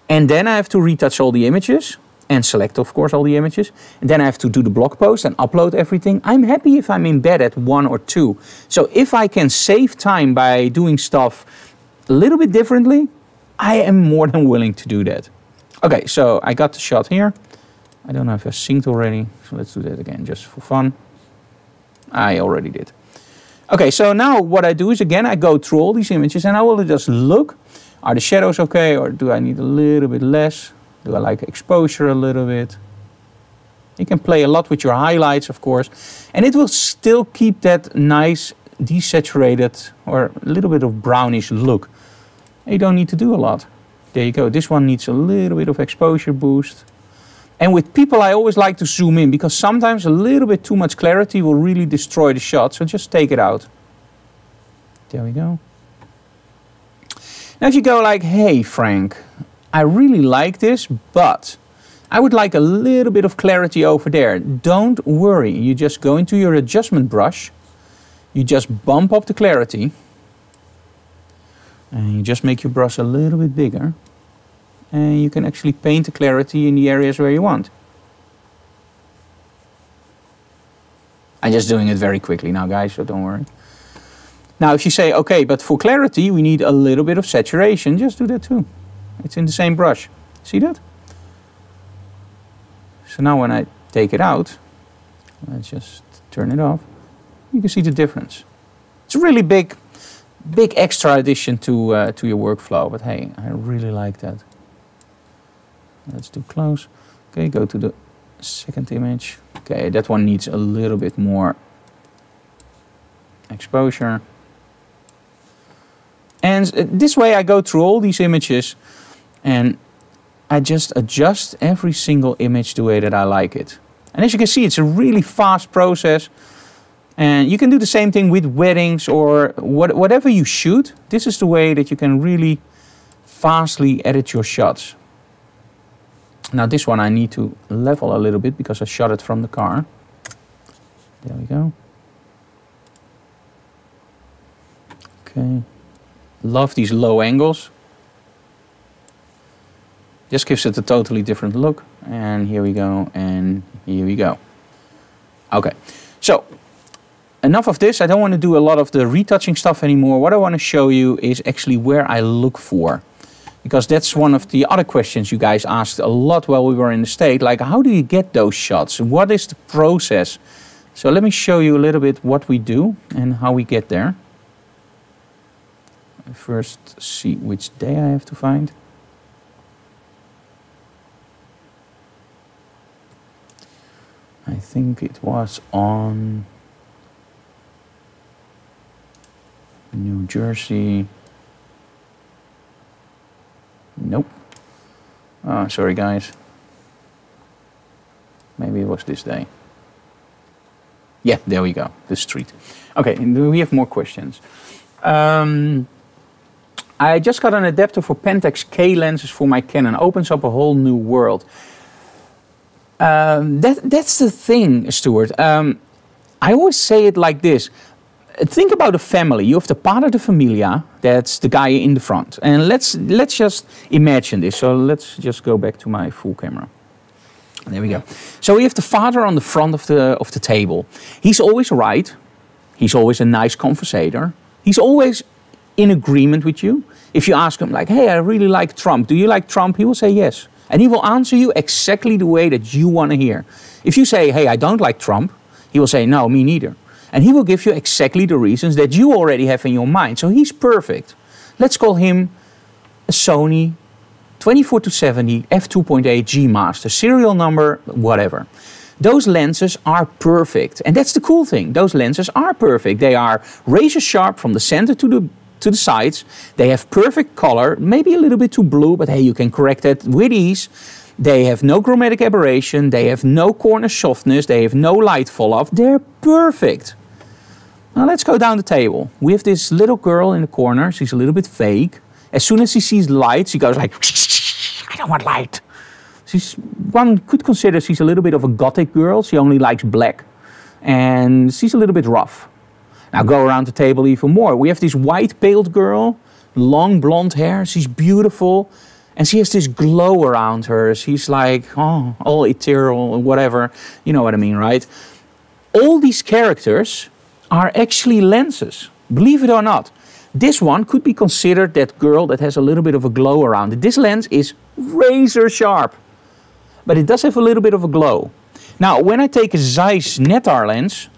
And then I have to retouch all the images and select, of course, all the images. And then I have to do the blog post and upload everything. I'm happy if I'm in bed at 1 or 2. So if I can save time by doing stuff a little bit differently, I am more than willing to do that. Okay, so I got the shot here. I don't know if I synced already, so let's do that again just for fun. I already did. Okay, so now what I do is, again, I go through all these images and I will just look. Are the shadows okay, or do I need a little bit less? Do I like exposure a little bit? You can play a lot with your highlights, of course. And it will still keep that nice desaturated or a little bit of brownish look. You don't need to do a lot. There you go. This one needs a little bit of exposure boost. And with people, I always like to zoom in because sometimes a little bit too much clarity will really destroy the shot. So just take it out. There we go. Now if you go like, hey Frank, I really like this, but I would like a little bit of clarity over there. Don't worry. You just go into your adjustment brush. You just bump up the clarity. And you just make your brush a little bit bigger. And you can actually paint the clarity in the areas where you want. I'm just doing it very quickly now, guys, so don't worry. Now, if you say, okay, but for clarity, we need a little bit of saturation, just do that too. It's in the same brush. See that? So now when I take it out, let's just turn it off, you can see the difference. It's a really big extra addition to your workflow, but hey, I really like that. Let's do close. Okay, go to the second image. Okay, that one needs a little bit more exposure. And this way I go through all these images and I just adjust every single image the way that I like it. And as you can see, it's a really fast process. And you can do the same thing with weddings or whatever you shoot. This is the way that you can really fastly edit your shots. Now this one I need to level a little bit because I shot it from the car. There we go. Okay. Love these low angles. Just gives it a totally different look. And here we go, and here we go. Okay, so enough of this. I don't want to do a lot of the retouching stuff anymore. What I want to show you is actually where I look for. Because that's one of the other questions you guys asked a lot while we were in the States. Like, how do you get those shots? What is the process? So let me show you a little bit what we do and how we get there. First, see which day I have to find. I think it was on New Jersey. Nope. Oh, sorry guys. Maybe it was this day. Yeah, there we go, the street. Okay, we have more questions. I just got an adapter for Pentax K lenses for my Canon. Opens up a whole new world. That's the thing, Stuart. I always say it like this. Think about a family. You have the padre de familia, that's the guy in the front. And let's just imagine this. So let's just go back to my full camera. There we go. So we have the father on the front of the table. He's always right. He's always a nice conversator. He's always in agreement with you. If you ask him like, hey, I really like Trump. Do you like Trump? He will say yes. And he will answer you exactly the way that you want to hear. If you say, hey, I don't like Trump, he will say, no, me neither. And he will give you exactly the reasons that you already have in your mind. So he's perfect. Let's call him a Sony 24-70 f2.8 G Master, serial number, whatever. Those lenses are perfect. And that's the cool thing. Those lenses are perfect. They are razor sharp from the center to the sides. They have perfect color, maybe a little bit too blue, but hey, you can correct that with ease. They have no chromatic aberration. They have no corner softness. They have no light fall off. They're perfect. Now let's go down the table. We have this little girl in the corner. She's a little bit fake. As soon as she sees light, she goes like, I don't want light. One could consider she's a little bit of a gothic girl. She only likes black. And she's a little bit rough. Now go around the table even more. We have this white-paled girl, long blonde hair. She's beautiful. And she has this glow around her. She's like, oh, all ethereal, whatever. You know what I mean, right? All these characters are actually lenses. Believe it or not. This one could be considered that girl that has a little bit of a glow around it. This lens is razor sharp. But it does have a little bit of a glow. Now, when I take a Zeiss Netar lens,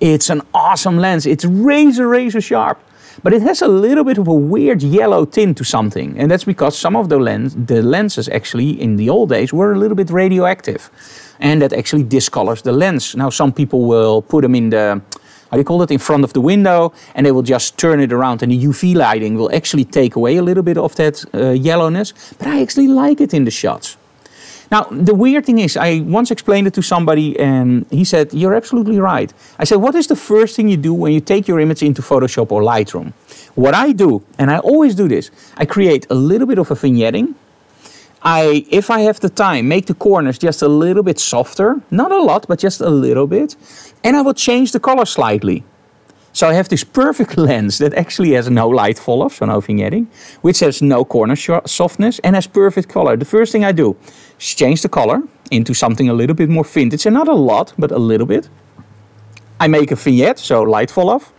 it's an awesome lens. It's razor sharp. But it has a little bit of a weird yellow tint to something. And that's because some of the lenses actually in the old days were a little bit radioactive. And that actually discolors the lens. Now some people will put them in the, how do you call it, in front of the window. And they will just turn it around and the UV lighting will actually take away a little bit of that yellowness. But I actually like it in the shots. Now, the weird thing is, I once explained it to somebody and he said, you're absolutely right. I said, what is the first thing you do when you take your image into Photoshop or Lightroom? What I do, and I always do this, I create a little bit of a vignetting. If I have the time, make the corners just a little bit softer. Not a lot, but just a little bit. And I will change the color slightly. So I have this perfect lens that actually has no light fall off, so no vignetting, which has no corner softness and has perfect color. The first thing I do is change the color into something a little bit more vintage, and not a lot, but a little bit. I make a vignette, so light fall off,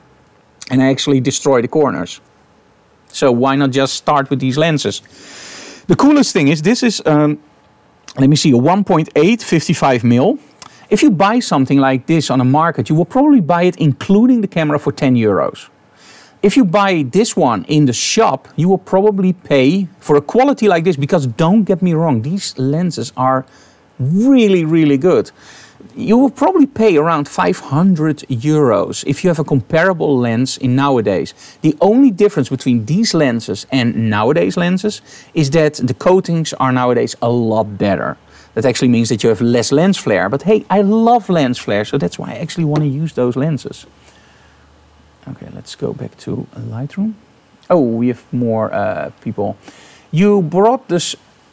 and I actually destroy the corners. So why not just start with these lenses? The coolest thing is this is, let me see, a 1.8 55mm. If you buy something like this on the market, you will probably buy it including the camera for 10 euros. If you buy this one in the shop, you will probably pay for a quality like this, because don't get me wrong, these lenses are really good. You will probably pay around 500 euros if you have a comparable lens in nowadays. The only difference between these lenses and nowadays lenses is that the coatings are nowadays a lot better. That actually means that you have less lens flare. But hey, I love lens flare, so that's why I actually want to use those lenses. Okay, let's go back to Lightroom. Oh, we have more people. You brought the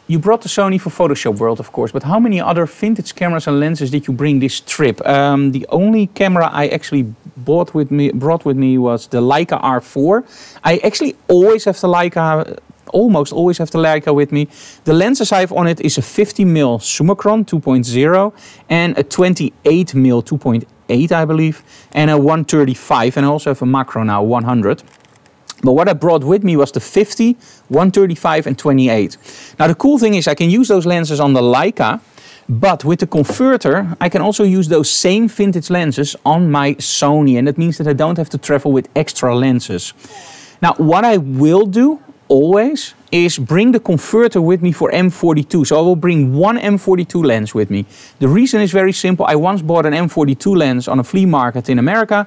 Sony for Photoshop World, of course, but how many other vintage cameras and lenses did you bring this trip? The only camera I actually brought with me was the Leica R4. I actually always have the Leica, almost always have the Leica with me. The lenses I have on it is a 50mm Summicron 2.0 and a 28mm 2.8, I believe, and a 135, and I also have a macro now, 100. But what I brought with me was the 50, 135 and 28. Now the cool thing is I can use those lenses on the Leica, but with the converter I can also use those same vintage lenses on my Sony, and that means that I don't have to travel with extra lenses. Now what I will do always is bring the converter with me for M42. So I will bring one M42 lens with me. The reason is very simple. I once bought an M42 lens on a flea market in America,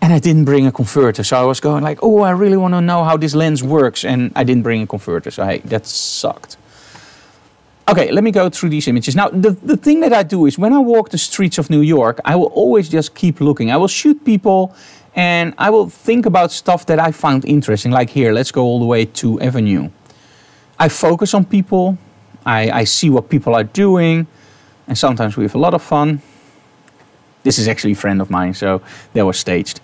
and I didn't bring a converter. So I was going like, oh, I really want to know how this lens works. And I didn't bring a converter. So hey, that sucked. Okay, let me go through these images. Now, the thing that I do is when I walk the streets of New York, I will always just keep looking. I will shoot people and I will think about stuff that I found interesting. Like here, let's go all the way to Avenue. I focus on people. I see what people are doing. And sometimes we have a lot of fun. This is actually a friend of mine, so that was staged.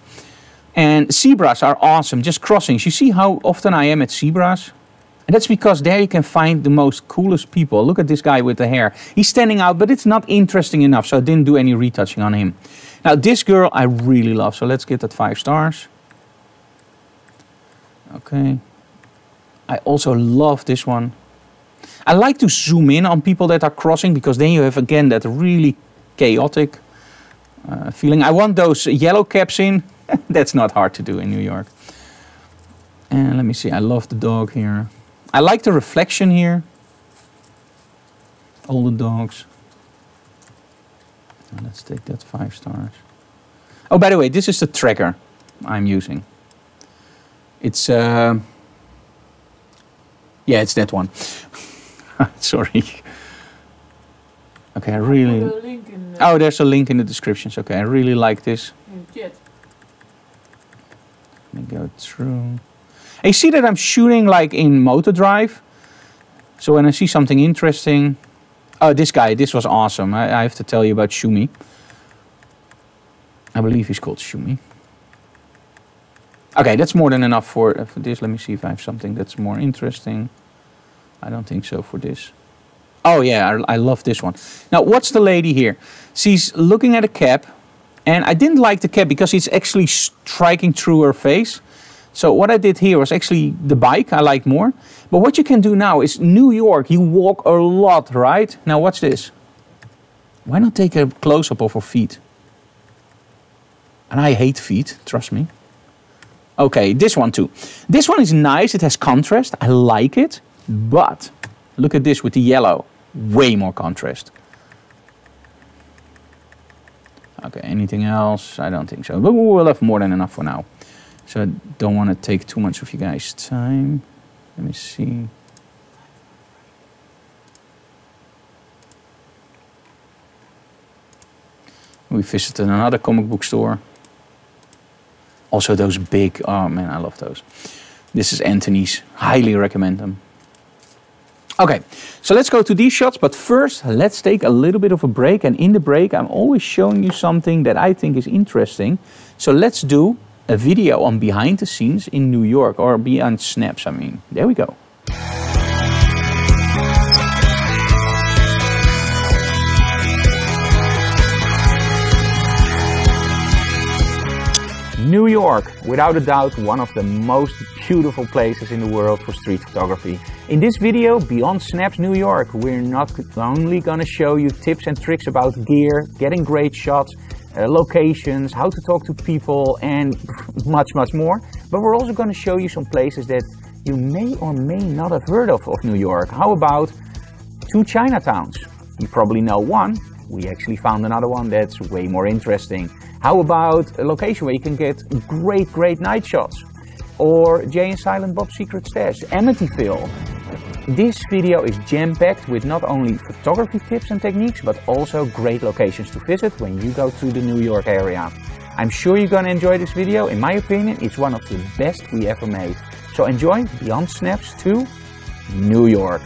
And zebras are awesome, just crossings. You see how often I am at zebras? And that's because there you can find the most coolest people. Look at this guy with the hair. He's standing out, but it's not interesting enough, so I didn't do any retouching on him. Now this girl I really love, so let's give that 5 stars. Okay. I also love this one. I like to zoom in on people that are crossing, because then you have again that really chaotic feeling. I want those yellow caps in. That's not hard to do in New York. And let me see, I love the dog here. I like the reflection here. All the dogs. Now let's take that 5 stars. Oh, by the way, this is the tracker I'm using. It's yeah, it's that one. Sorry. Okay, I really... Oh, there's a link in the descriptions. Okay, I really like this. Let me go through. And you see that I'm shooting like in motor drive. So when I see something interesting... Oh, this guy, this was awesome. I have to tell you about Shumi. I believe he's called Shumi. Okay, that's more than enough for this. Let me see if I have something that's more interesting. I don't think so for this. Oh yeah, I love this one. Now, what's the lady here? She's looking at a cap, and I didn't like the cap because it's actually striking through her face. So what I did here was actually the bike I like more. But what you can do now is New York, you walk a lot, right? Now watch this. Why not take a close-up of her feet? And I hate feet, trust me. Okay, this one too. This one is nice, it has contrast, I like it. But look at this with the yellow. Way more contrast. Okay, anything else? I don't think so. But we'll have more than enough for now. So I don't want to take too much of you guys' time. Let me see. We visited another comic book store. Also those big, oh man, I love those. This is Anthony's, highly recommend them. Okay, so let's go to these shots, but first let's take a little bit of a break. And in the break, I'm always showing you something that I think is interesting. So let's do a video on behind the scenes in New York, or beyond snaps, I mean. There we go. New York, without a doubt, one of the most beautiful places in the world for street photography. In this video, Beyond Snaps New York, we're not only gonna show you tips and tricks about gear, getting great shots, locations, how to talk to people, and much more, but we're also gonna show you some places that you may or may not have heard of New York. How about 2 Chinatowns? You probably know one. We actually found another one that's way more interesting. How about a location where you can get great night shots? Or Jay and Silent Bob's Secret Stash, Amityville. This video is jam-packed with not only photography tips and techniques, but also great locations to visit when you go to the New York area. I'm sure you're gonna enjoy this video. In my opinion, it's one of the best we ever made. So enjoy Beyond Snaps to New York.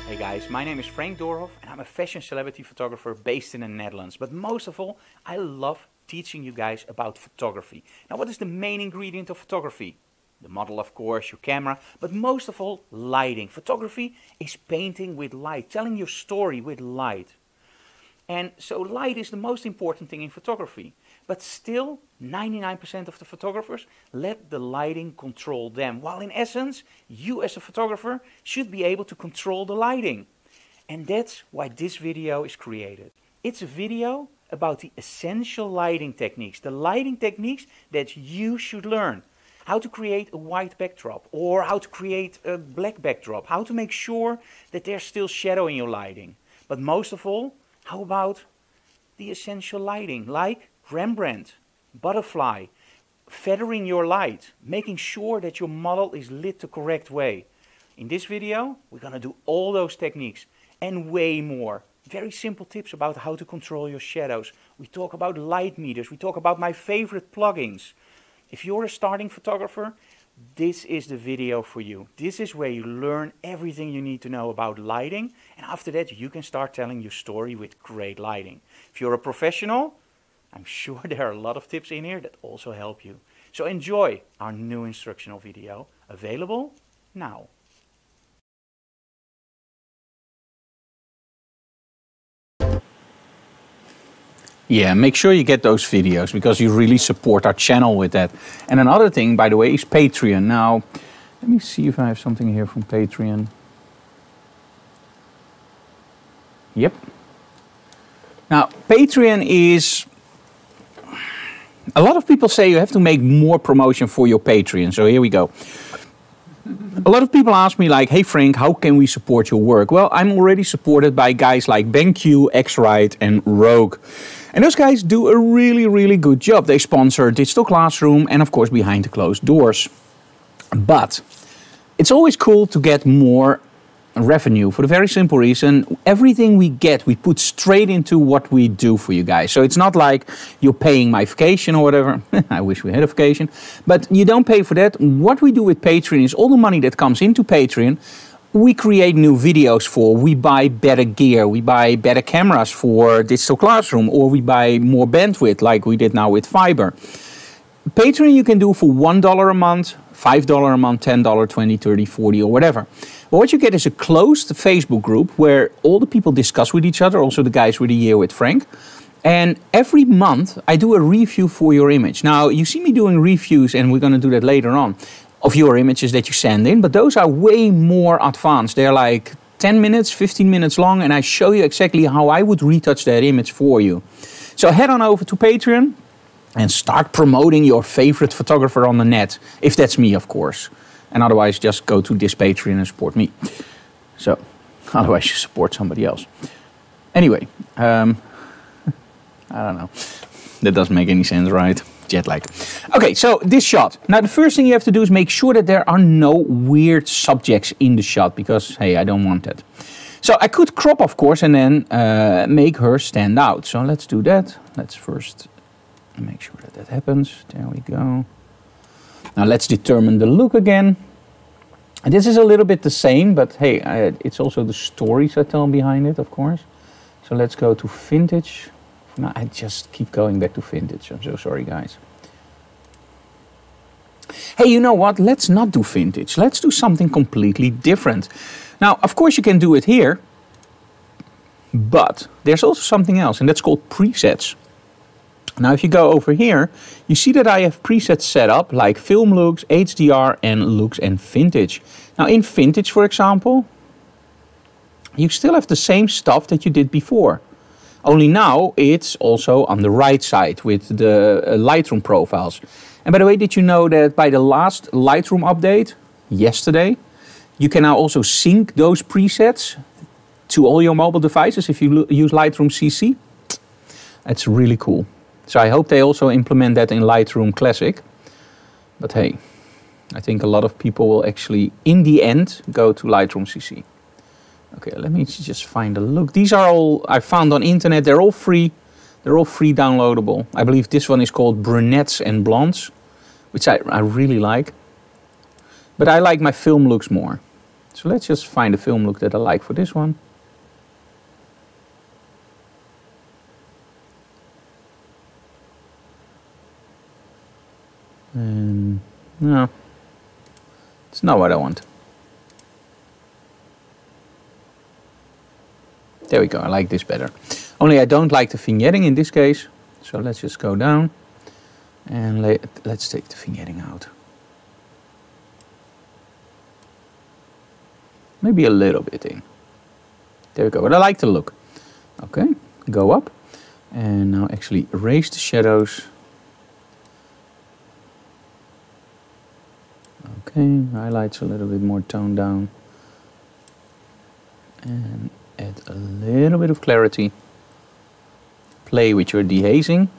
Hey guys, my name is Frank Doorhoff and I'm a fashion celebrity photographer based in the Netherlands. But most of all, I love teaching you guys about photography. Now, what is the main ingredient of photography? The model, of course, your camera, but most of all, lighting. Photography is painting with light, telling your story with light. And so light is the most important thing in photography. But still, 99% of the photographers let the lighting control them. While in essence, you as a photographer should be able to control the lighting. And that's why this video is created. It's a video about the essential lighting techniques. The lighting techniques that you should learn. How to create a white backdrop or how to create a black backdrop. How to make sure that there's still shadow in your lighting. But most of all, how about the essential lighting like Rembrandt, butterfly, feathering your light, making sure that your model is lit the correct way. In this video, we're gonna do all those techniques and way more. Very simple tips about how to control your shadows. We talk about light meters, we talk about my favorite plugins. If you're a starting photographer, this is the video for you. This is where you learn everything you need to know about lighting, and after that you can start telling your story with great lighting. If you're a professional, I'm sure there are a lot of tips in here that also help you. So enjoy our new instructional video, available now. Yeah, make sure you get those videos because you really support our channel with that. And another thing, by the way, is Patreon. Now, let me see if I have something here from Patreon. Yep. Now, Patreon is... A lot of people say you have to make more promotion for your Patreon. So here we go. A lot of people ask me like, hey Frank, how can we support your work? Well, I'm already supported by guys like BenQ, X-Rite and Rogue. And those guys do a really good job. They sponsor Digital Classroom and of course behind the closed doors. But it's always cool to get more revenue for the very simple reason, everything we get, we put straight into what we do for you guys. So it's not like you're paying my vacation or whatever. I wish we had a vacation. But you don't pay for that. What we do with Patreon is all the money that comes into Patreon, we create new videos for. We buy better gear. We buy better cameras for Digital Classroom. Or we buy more bandwidth like we did now with fiber. Patreon you can do for $1 a month, $5 a month, $10, $20, $30, $40 or whatever. But what you get is a closed Facebook group where all the people discuss with each other, also the guys with a year with Frank. And every month I do a review for your image. Now you see me doing reviews, and we're going to do that later on, of your images that you send in, but those are way more advanced. They're like 10 minutes, 15 minutes long, and I show you exactly how I would retouch that image for you. So head on over to Patreon and start promoting your favorite photographer on the net. If that's me, of course. And otherwise, just go to this Patreon and support me. So, otherwise you support somebody else. Anyway, I don't know. That doesn't make any sense, right? Jet lag. Okay, so this shot. Now, the first thing you have to do is make sure that there are no weird subjects in the shot, because, hey, I don't want that. So I could crop, of course, and then make her stand out. So let's do that. Let's first make sure that that happens. There we go. Now let's determine the look again. And this is a little bit the same, but hey, it's also the stories I tell behind it, of course. So let's go to vintage. Now I just keep going back to vintage. I'm so sorry, guys. Hey, you know what? Let's not do vintage. Let's do something completely different. Now, of course, you can do it here, but there's also something else, and that's called presets. Now, if you go over here, you see that I have presets set up like film looks, HDR, and looks and vintage. Now, in vintage, for example, you still have the same stuff that you did before. Only now it's also on the right side with the Lightroom profiles. And by the way, did you know that by the last Lightroom update, yesterday, you can now also sync those presets to all your mobile devices if you use Lightroom CC? That's really cool. So I hope they also implement that in Lightroom Classic. But hey, I think a lot of people will actually, in the end, go to Lightroom CC. Okay, let me just find a look. These are all I found on internet. They're all free. They're all free downloadable. I believe this one is called Brunettes and Blondes, which I really like. But I like my film looks more. So let's just find a film look that I like for this one. And no, it's not what I want. There we go, I like this better. Only I don't like the vignetting in this case. So let's just go down and let's take the vignetting out. Maybe a little bit in. There we go, but I like the look. Okay, go up. And now actually erase the shadows. Okay, highlights a little bit more toned down. And add a little bit of clarity. Play with your dehazing.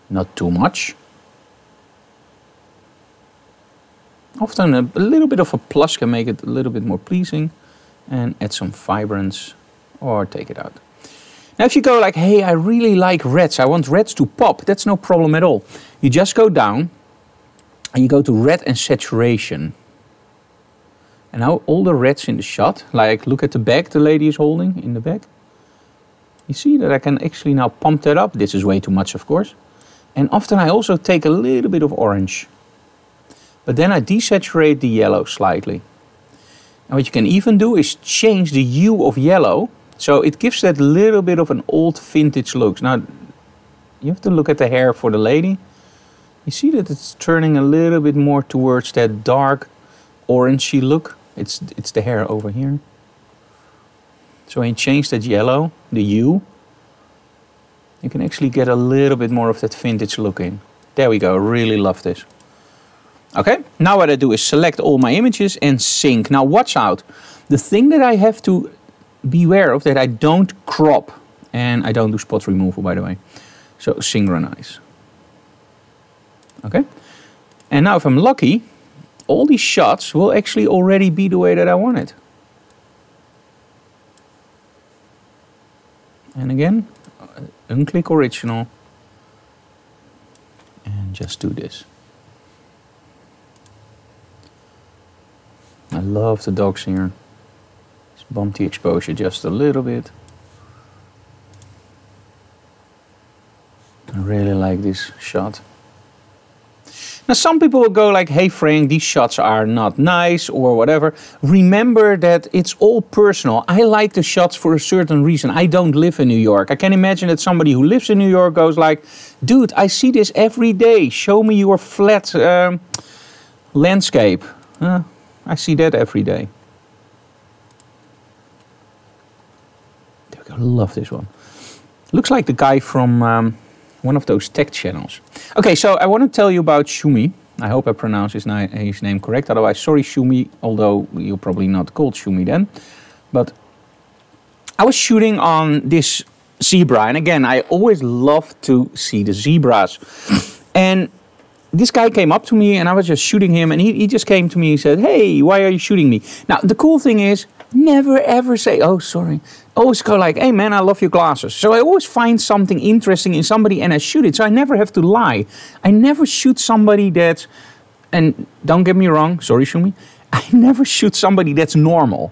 Not too much. Often a little bit of a plus can make it a little bit more pleasing. And add some vibrance or take it out. Now if you go like, hey, I really like reds. I want reds to pop. That's no problem at all. You just go down. And you go to red and saturation. And now all the reds in the shot, like look at the bag the lady is holding in the bag. You see that I can actually now pump that up. This is way too much, of course. And often I also take a little bit of orange. But then I desaturate the yellow slightly. And what you can even do is change the hue of yellow. So it gives that little bit of an old vintage look. Now, you have to look at the hair for the lady. You see that it's turning a little bit more towards that dark orangey look. It's the hair over here. So when you change that yellow, the hue, you can actually get a little bit more of that vintage look in. There we go, I really love this. Okay, now what I do is select all my images and sync. Now watch out. The thing that I have to beware of that I don't crop. And I don't do spot removal, by the way. So synchronize. Okay, and now if I'm lucky, all these shots will actually already be the way that I want it. And again, unclick original and just do this. I love the dogs here. Just bump the exposure just a little bit. I really like this shot. Now some people will go like, hey Frank, these shots are not nice or whatever. Remember that it's all personal. I like the shots for a certain reason. I don't live in New York. I can imagine that somebody who lives in New York goes like, dude, I see this every day. Show me your flat landscape. I see that every day. There we go, love this one. Looks like the guy from one of those tech channels. Okay, so I want to tell you about Shumi. I hope I pronounced his name correct. Otherwise, sorry Shumi, although you're probably not called Shumi then. But I was shooting on this zebra. And again, I always love to see the zebras. And this guy came up to me and I was just shooting him. And he just came to me and said, hey, why are you shooting me? Now, the cool thing is, never ever say, oh, sorry. Always go like, hey man, I love your glasses. So I always find something interesting in somebody and I shoot it. So I never have to lie. I never shoot somebody that's, and don't get me wrong, sorry Shumi, I never shoot somebody that's normal.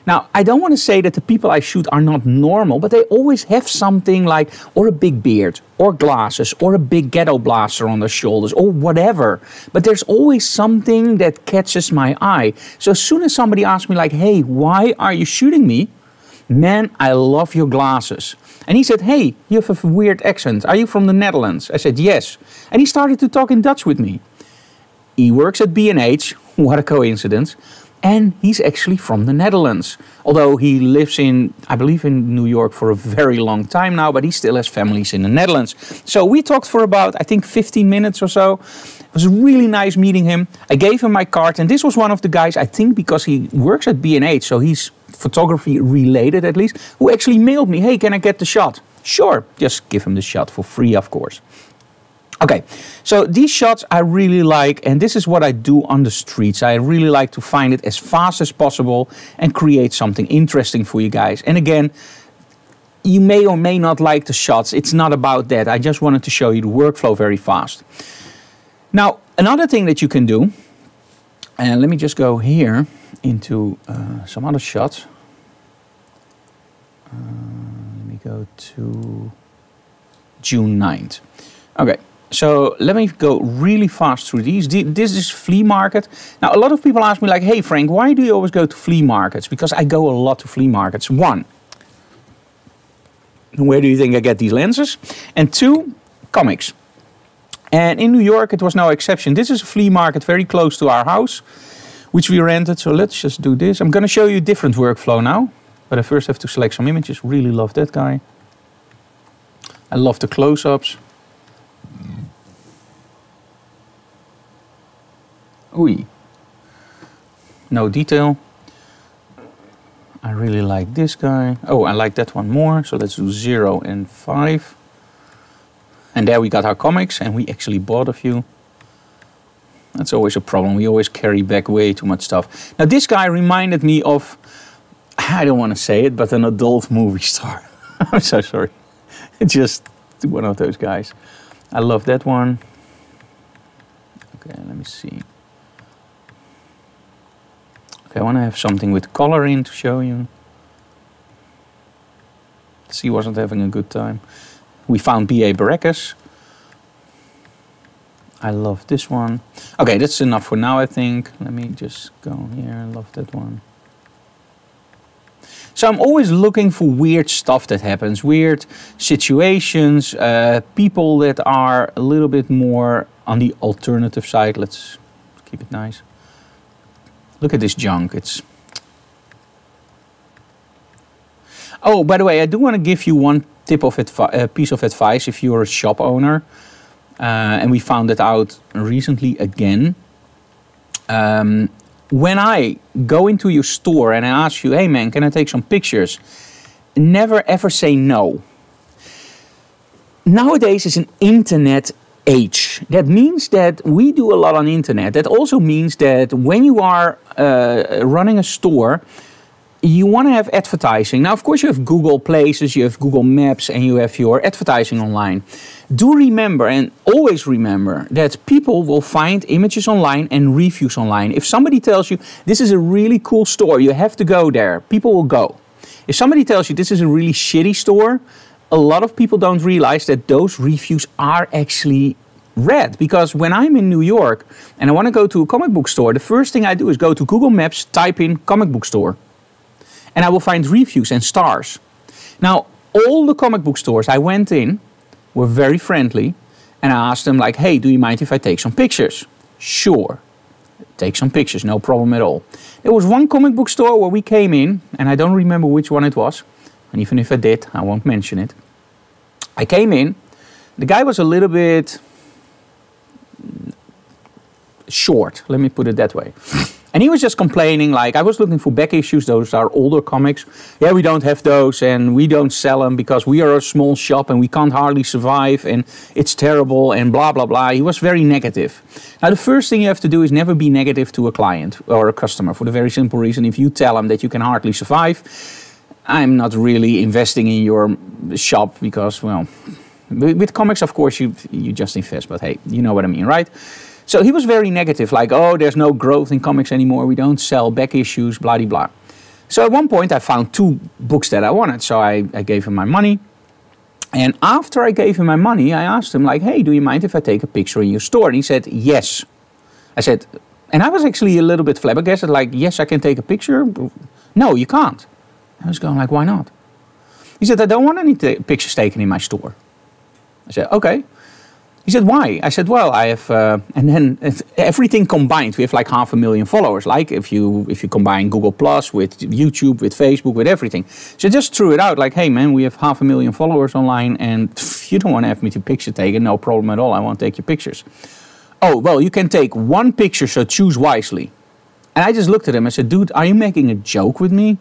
Now, I don't want to say that the people I shoot are not normal, but they always have something like, or a big beard, or glasses, or a big ghetto blaster on their shoulders, or whatever. But there's always something that catches my eye. So as soon as somebody asks me like, hey, why are you shooting me? Man, I love your glasses. And he said, hey, you have a weird accent. Are you from the Netherlands? I said, yes. And he started to talk in Dutch with me. He works at B&H. What a coincidence. And he's actually from the Netherlands. Although he lives in, I believe in New York for a very long time now, but he still has families in the Netherlands. So we talked for about, I think, 15 minutes or so. It was really nice meeting him. I gave him my card, and this was one of the guys, I think because he works at B&H, so he's photography related at least, who actually mailed me, hey, can I get the shot? Sure, just give him the shot for free, of course. Okay, so these shots I really like, and this is what I do on the streets. I really like to find it as fast as possible and create something interesting for you guys. And again, you may or may not like the shots. It's not about that. I just wanted to show you the workflow very fast. Now, another thing that you can do, and let me just go here into some other shots. Let me go to June 9th. Okay. So let me go really fast through these. This is flea market. Now, a lot of people ask me like, hey, Frank, why do you always go to flea markets? Because I go a lot to flea markets. One, where do you think I get these lenses? And two, comics. And in New York, it was no exception. This is a flea market very close to our house, which we rented. So let's just do this. I'm going to show you a different workflow now. But I first have to select some images. Really love that guy. I love the close-ups. Oei. No detail. I really like this guy. Oh, I like that one more. So let's do 0 and 5. And there we got our comics, and we actually bought a few. That's always a problem. We always carry back way too much stuff. Now this guy reminded me of, I don't want to say it, but an adult movie star. I'm so sorry. Just one of those guys. I love that one. Okay, let me see. Okay, I want to have something with color in to show you. He wasn't having a good time. We found B.A. Baracus. I love this one. Okay, that's enough for now, I think. Let me just go here. I love that one. So I'm always looking for weird stuff that happens, weird situations, people that are a little bit more on the alternative side. Let's keep it nice. Look at this junk. It's. Oh, by the way, I do want to give you one tip of piece of advice if you're a shop owner, and we found it out recently again. When I go into your store and I ask you, hey man, can I take some pictures? Never ever say no. Nowadays is an internet age. That means that we do a lot on internet. That also means that when you are running a store, you want to have advertising. Now, of course, you have Google Places, you have Google Maps, and you have your advertising online. Do remember, and always remember, that people will find images online and reviews online. If somebody tells you, this is a really cool store, you have to go there, people will go. If somebody tells you, this is a really shitty store, a lot of people don't realize that those reviews are actually read. Because when I'm in New York and I want to go to a comic book store, the first thing I do is go to Google Maps, type in comic book store. And I will find reviews and stars. Now, all the comic book stores I went in were very friendly. And I asked them like, hey, do you mind if I take some pictures? Sure. Take some pictures, no problem at all. There was one comic book store where we came in, and I don't remember which one it was. And even if I did, I won't mention it. I came in. The guy was a little bit short, let me put it that way. And he was just complaining, like, I was looking for back issues, those are older comics. Yeah, we don't have those, and we don't sell them because we are a small shop and we can't hardly survive, and it's terrible, and blah, blah, blah. He was very negative. Now, the first thing you have to do is never be negative to a client or a customer, for the very simple reason, if you tell them that you can hardly survive, I'm not really investing in your shop because, well, with comics, of course, you just invest, but hey, you know what I mean, right? So he was very negative, like, oh, there's no growth in comics anymore, we don't sell back issues, blah, blah, blah. So at one point I found 2 books that I wanted, so I gave him my money. And after I gave him my money, I asked him, like, hey, do you mind if I take a picture in your store? And he said, yes. I said, and I was actually a little bit flabbergasted, like, yes, I can take a picture. No, you can't. I was going like, why not? He said, I don't want any pictures taken in my store. I said, okay. He said, why? I said, well, I have, and then everything combined, we have like 500,000 followers. Like if you combine Google Plus with YouTube, with Facebook, with everything. So I just threw it out like, hey man, we have 500,000 followers online, and you don't want to have me to picture take it, no problem at all. I won't take your pictures. Oh, well, you can take one picture, so choose wisely. And I just looked at him and said, dude, are you making a joke with me?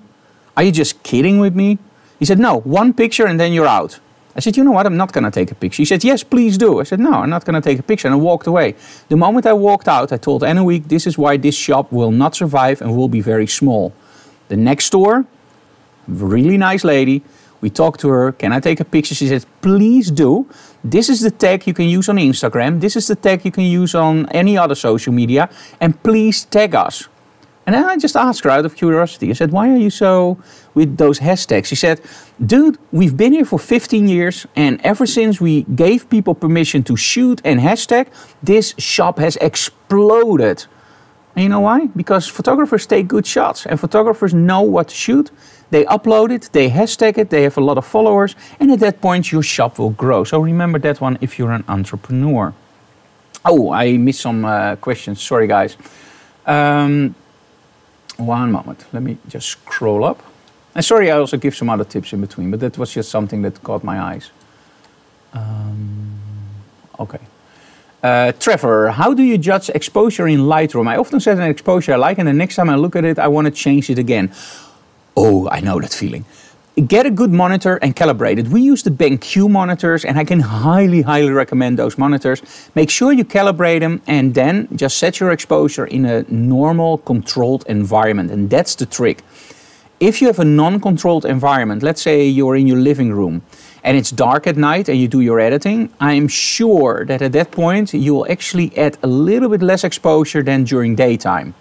Are you just kidding with me? He said, no, one picture and then you're out. I said, you know what, I'm not going to take a picture. He said, yes, please do. I said, no, I'm not going to take a picture. And I walked away. The moment I walked out, I told Anna Week, this is why this shop will not survive and will be very small. The next door, really nice lady, we talked to her, can I take a picture? She said, please do. This is the tag you can use on Instagram. This is the tag you can use on any other social media. And please tag us. And then I just asked her out of curiosity. I said, why are you so with those hashtags? She said, dude, we've been here for 15 years. And ever since we gave people permission to shoot and hashtag, this shop has exploded. And you know why? Because photographers take good shots. And photographers know what to shoot. They upload it, they hashtag it, they have a lot of followers. And at that point, your shop will grow. So remember that one if you're an entrepreneur. Oh, I missed some questions. Sorry, guys. One moment, let me just scroll up. And sorry, I also give some other tips in between, but that was just something that caught my eyes. Okay. Trevor, how do you judge exposure in Lightroom? I often set an exposure I like, and the next time I look at it, I want to change it again. Oh, I know that feeling. Get a good monitor and calibrate it. We use the BenQ monitors, and I can highly recommend those monitors. Make sure you calibrate them, and then just set your exposure in a normal, controlled environment. And that's the trick. If you have a non-controlled environment, let's say you're in your living room, and it's dark at night and you do your editing, I'm sure that at that point, you will actually add a little bit less exposure than during daytime.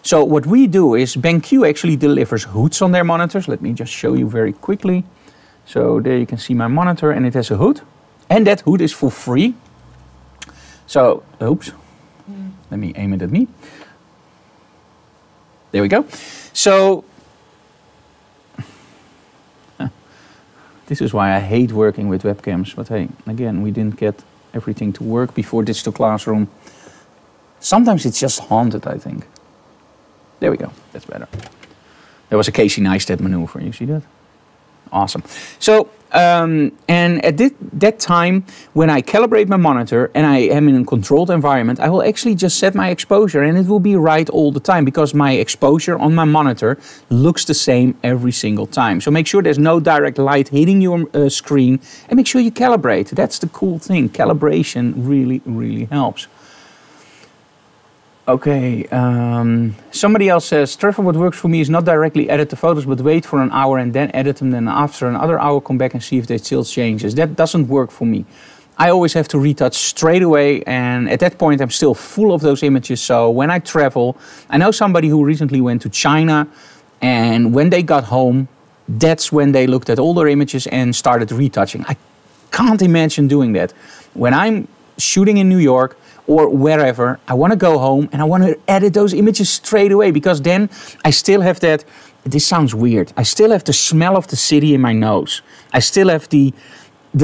So what we do is BenQ actually delivers hoods on their monitors. Let me just show you very quickly. So there you can see my monitor, and it has a hood. And that hood is for free. So, oops. Let me aim it at me. There we go. So, this is why I hate working with webcams. But hey, again, we didn't get everything to work before Digital Classroom. Sometimes it's just haunted, I think. There we go, that's better. There was a Casey Neistat maneuver, you see that? Awesome. So, and at that time, when I calibrate my monitor and I am in a controlled environment, I will actually just set my exposure, and it will be right all the time because my exposure on my monitor looks the same every single time. So make sure there's no direct light hitting your screen, and make sure you calibrate. That's the cool thing. Calibration really helps. Okay, somebody else says, Trevor, what works for me is not directly edit the photos, but wait for an hour and then edit them. Then after another hour, come back and see if they still changes. That doesn't work for me. I always have to retouch straight away. And at that point, I'm still full of those images. So when I travel, I know somebody who recently went to China. And when they got home, that's when they looked at all their images and started retouching. I can't imagine doing that. When I'm shooting in New York, or wherever, I want to go home and I want to edit those images straight away, because then I still have that, this sounds weird, I still have the smell of the city in my nose. I still have the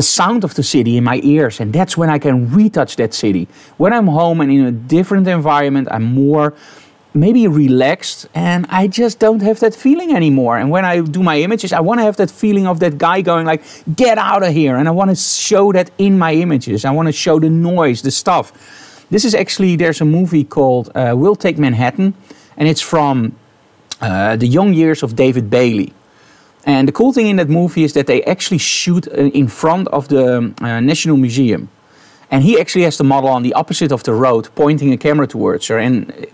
sound of the city in my ears, and that's when I can retouch that city. When I'm home and in a different environment, I'm more maybe relaxed, and I just don't have that feeling anymore. And when I do my images, I want to have that feeling of that guy going like, get out of here. And I want to show that in my images. I want to show the noise, the stuff. This is actually, there's a movie called We'll Take Manhattan, and it's from the young years of David Bailey. And the cool thing in that movie is that they actually shoot in front of the National Museum. And he actually has the model on the opposite of the road, pointing a camera towards her. And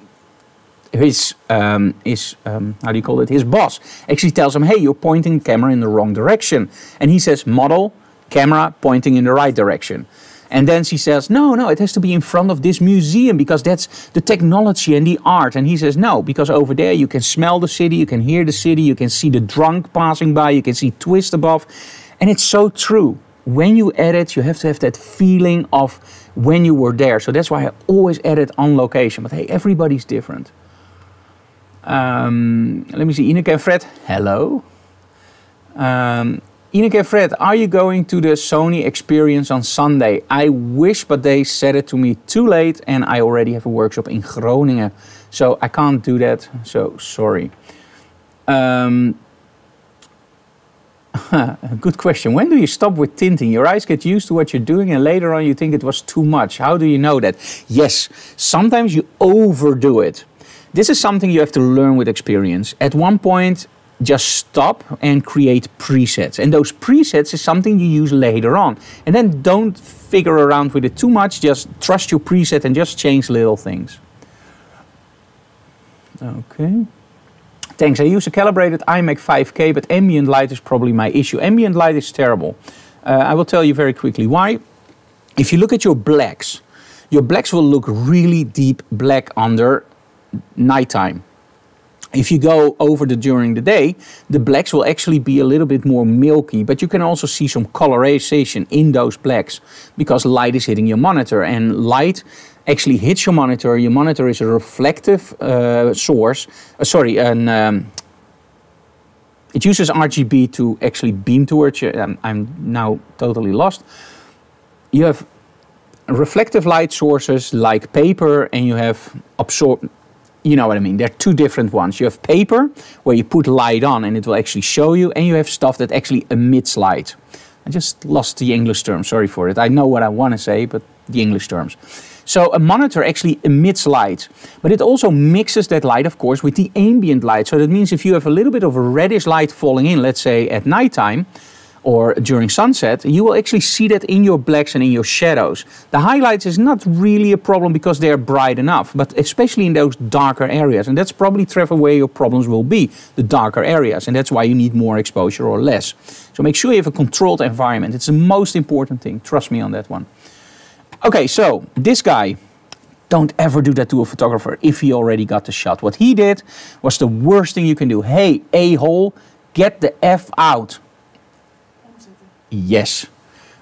his how do you call it? His boss actually tells him, hey, you're pointing the camera in the wrong direction. And he says, model, camera, pointing in the right direction. And then she says, no, it has to be in front of this museum because that's the technology and the art. And he says, no, because over there you can smell the city, you can hear the city, you can see the drunk passing by, you can see twist above. And it's so true. When you edit, you have to have that feeling of when you were there. So that's why I always edit on location. But hey, everybody's different. Let me see, Ineke and Fred, hello. Ineke Fred, are you going to the Sony experience on Sunday? I wish, but they said it to me too late and I already have a workshop in Groningen. So I can't do that, so sorry. Good question. When do you stop with tinting? Your eyes get used to what you're doing and later on you think it was too much. How do you know that? Yes, sometimes you overdo it. This is something you have to learn with experience. At one point, just stop and create presets. And those presets is something you use later on. And then don't figure around with it too much. Just trust your preset and just change little things. Okay. Thanks. I use a calibrated iMac 5K, but ambient light is probably my issue. Ambient light is terrible. I will tell you very quickly why. If you look at your blacks will look really deep black under nighttime. If you go over during the day, the blacks will actually be a little bit more milky, but you can also see some colorization in those blacks because light is hitting your monitor, and light actually hits your monitor. Your monitor is a reflective source. It uses RGB to actually beam towards you. I'm now totally lost. You have reflective light sources like paper, and you have you know what I mean. They're two different ones. You have paper where you put light on and it will actually show you, and you have stuff that actually emits light. I just lost the English term, sorry for it. I know what I want to say, but the English terms. So a monitor actually emits light, but it also mixes that light, of course, with the ambient light. So that means if you have a little bit of a reddish light falling in, let's say at nighttime, or during sunset, you will actually see that in your blacks and in your shadows. The highlights is not really a problem because they're bright enough, but especially in those darker areas. And that's probably, Trevor, where your problems will be, the darker areas. And that's why you need more exposure or less. So make sure you have a controlled environment. It's the most important thing. Trust me on that one. Okay, so this guy, don't ever do that to a photographer if he already got the shot. What he did was the worst thing you can do. Hey, a-hole, get the F out. Yes.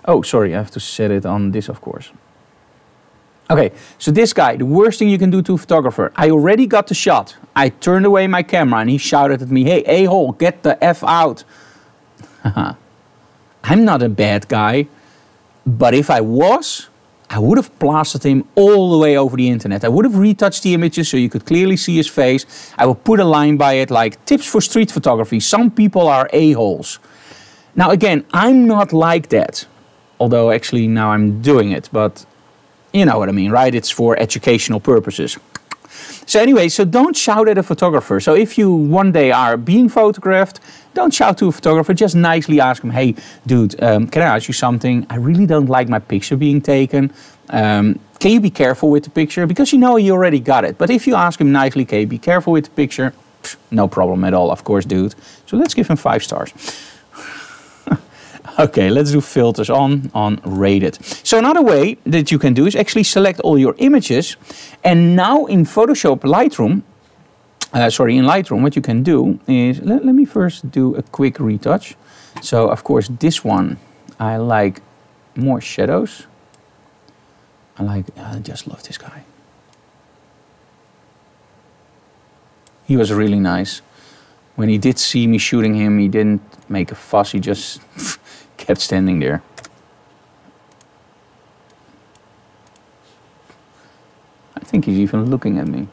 Oh, sorry, I have to set it on this, of course. Okay, so this guy, the worst thing you can do to a photographer. I already got the shot. I turned away my camera and he shouted at me, hey, a-hole, get the F out. I'm not a bad guy, but if I was, I would have blasted him all the way over the internet. I would have retouched the images so you could clearly see his face. I would put a line by it like, tips for street photography. Some people are a-holes. Now again, I'm not like that, although actually now I'm doing it, but you know what I mean, right? It's for educational purposes. So anyway, so don't shout at a photographer. So if you one day are being photographed, don't shout to a photographer, just nicely ask him, hey dude, can I ask you something? I really don't like my picture being taken. Can you be careful with the picture? Because you know you already got it. But if you ask him nicely, can you be careful with the picture? Pff, no problem at all, of course, dude. So let's give him 5 stars. Okay, let's do filters on rated. So another way that you can do is actually select all your images. And now in Photoshop Lightroom, in Lightroom, what you can do is, let me first do a quick retouch. So of course this one, I like more shadows. I just love this guy. He was really nice. When he did see me shooting him, he didn't make a fuss, he just kept standing there. I think he's even looking at me.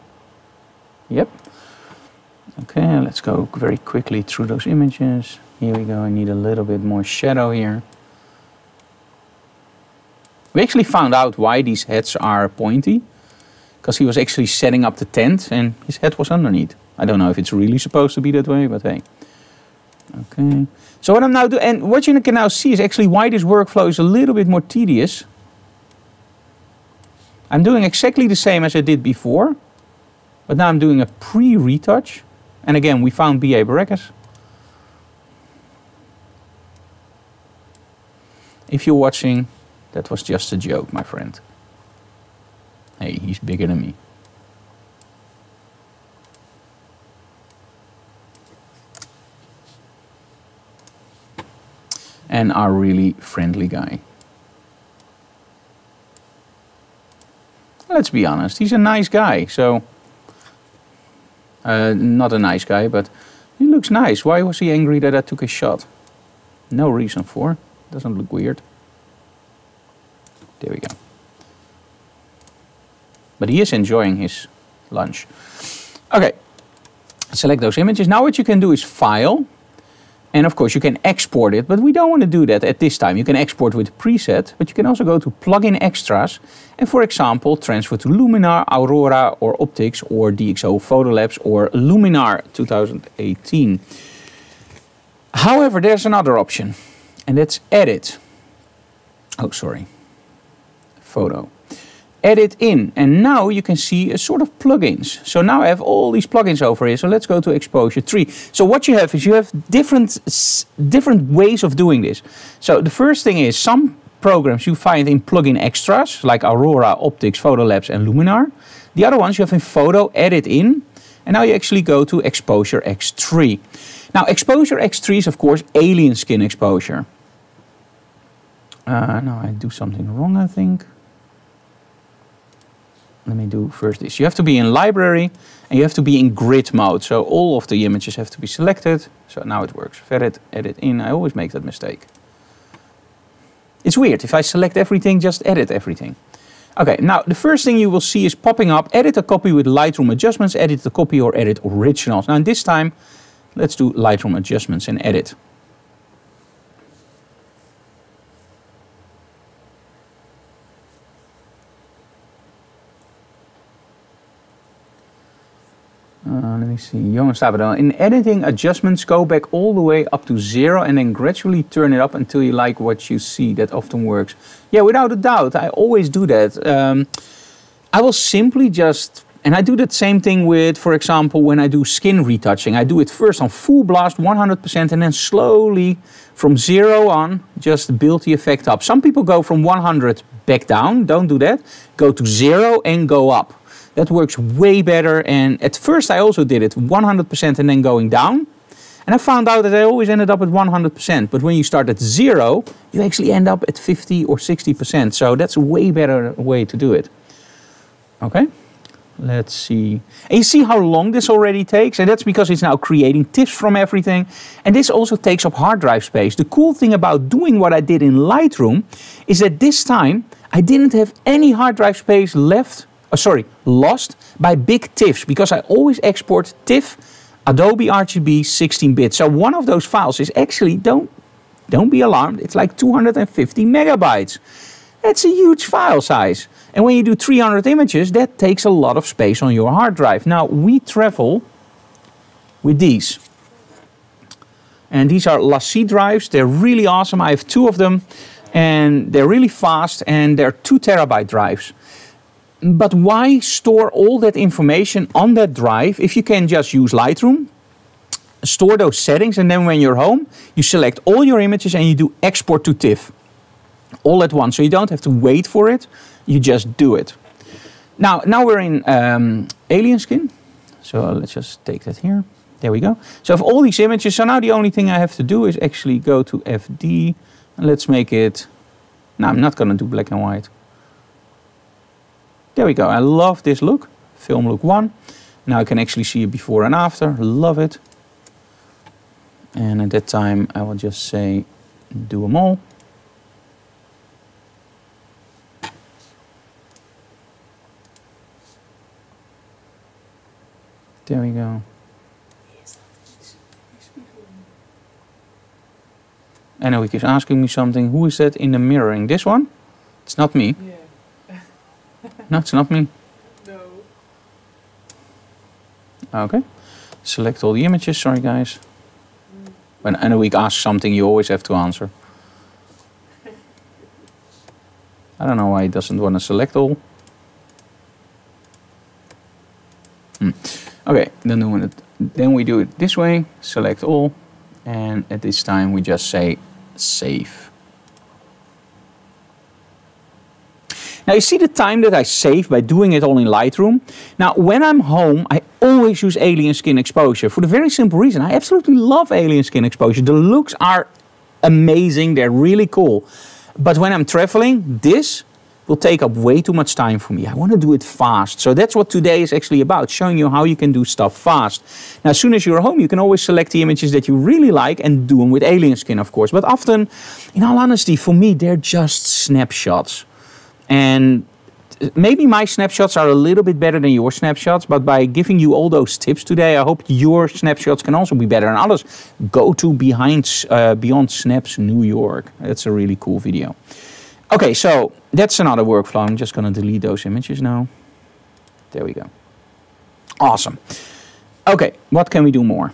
Yep. Okay, let's go very quickly through those images. Here we go, I need a little bit more shadow here. We actually found out why these heads are pointy, because he was actually setting up the tent and his head was underneath. I don't know if it's really supposed to be that way, but hey. Okay. So what I'm now doing, and what you can now see is actually why this workflow is a little bit more tedious. I'm doing exactly the same as I did before, but now I'm doing a pre-retouch. And again, we found B.A. Baracus. If you're watching, that was just a joke, my friend. Hey, he's bigger than me. And our really friendly guy. Let's be honest, he's a nice guy, so... not a nice guy, but he looks nice. Why was he angry that I took his shot? No reason for. Doesn't look weird. There we go. But he is enjoying his lunch. Okay, select those images. Now what you can do is File. And of course you can export it, but we don't want to do that at this time. You can export with a preset, but you can also go to Plugin Extras. And for example, transfer to Luminar, Aurora, or Optics, or DxO Photolabs, or Luminar 2018. However, there's another option, and that's Edit. Oh, sorry. Photo. Edit in, and now you can see a sort of plugins. So now I have all these plugins over here. So let's go to exposure 3. So what you have is you have different ways of doing this. So the first thing is some programs you find in plugin extras like Aurora, Optics, Photolabs, and Luminar. The other ones you have in Photo, Edit in, and now you actually go to exposure X3. Now exposure X3 is of course alien skin exposure. No, I do something wrong, I think. Let me do first this. You have to be in library and you have to be in grid mode. So all of the images have to be selected. So now it works. Edit, edit in. I always make that mistake. It's weird. If I select everything, just edit everything. Okay, now the first thing you will see is popping up. Edit a copy with Lightroom adjustments. Edit the copy or edit originals. Now this time, let's do Lightroom adjustments and edit. Let me see, Jonas Sabado. In editing adjustments, go back all the way up to 0 and then gradually turn it up until you like what you see. That often works. Yeah, without a doubt, I always do that. I will simply just, and I do that same thing with, for example, when I do skin retouching. I do it first on full blast, 100%, and then slowly from 0 on, just build the effect up. Some people go from 100 back down, don't do that. Go to 0 and go up. That works way better, and at first I also did it 100% and then going down. And I found out that I always ended up at 100%, but when you start at 0, you actually end up at 50 or 60%. So that's a way better way to do it. Okay, let's see. And you see how long this already takes? And that's because it's now creating TIFFs from everything. And this also takes up hard drive space. The cool thing about doing what I did in Lightroom is that this time I didn't have any hard drive space left. Lost by big TIFFs, because I always export TIFF, Adobe RGB 16-bit. So one of those files is actually, don't be alarmed, it's like 250 megabytes. That's a huge file size. And when you do 300 images, that takes a lot of space on your hard drive. Now we travel with these. And these are LaCie drives. They're really awesome. I have 2 of them, and they're really fast, and they're 2 terabyte drives. But why store all that information on that drive if you can just use Lightroom, store those settings, and then when you're home, you select all your images and you do export to TIFF all at once. So you don't have to wait for it, you just do it. Now we're in alien skin. So let's just take that here. There we go. So I have all these images. So now the only thing I have to do is actually go to FD. And let's make it, no, I'm not going to do black and white. There we go. I love this look. Film look 1. Now I can actually see a before and after. Love it. And at that time I will just say do them all. There we go. And now he keeps asking me something. Who is that in the mirroring? This one? It's not me. Yeah. No, it's not me. No. Okay. Select all the images. Sorry, guys. When Anouk asks something, you always have to answer. I don't know why he doesn't want to select all. Okay, then we do it this way. Select all. And at this time, we just say save. Now you see the time that I save by doing it all in Lightroom. Now when I'm home, I always use alien skin exposure for the very simple reason. I absolutely love alien skin exposure. The looks are amazing, they're really cool. But when I'm traveling, this will take up way too much time for me. I want to do it fast. So that's what today is actually about, showing you how you can do stuff fast. Now, as soon as you're home, you can always select the images that you really like and do them with alien skin, of course. But often, in all honesty, for me, they're just snapshots. And maybe my snapshots are a little bit better than your snapshots, but by giving you all those tips today, I hope your snapshots can also be better. And others, go to Beyond Snaps New York. That's a really cool video. Okay, so that's another workflow. I'm just going to delete those images now. There we go. Awesome. Okay, what can we do more?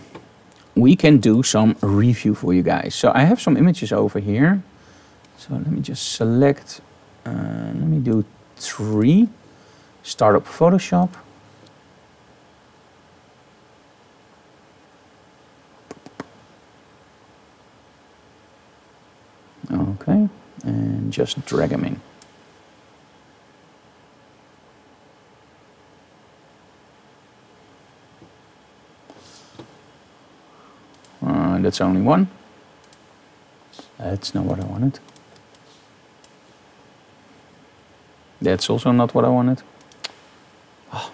We can do some review for you guys. So I have some images over here. So let me just select, let me do 3, start up Photoshop. Okay, and just drag them in. That's only one. That's not what I wanted. That's also not what I wanted. Oh.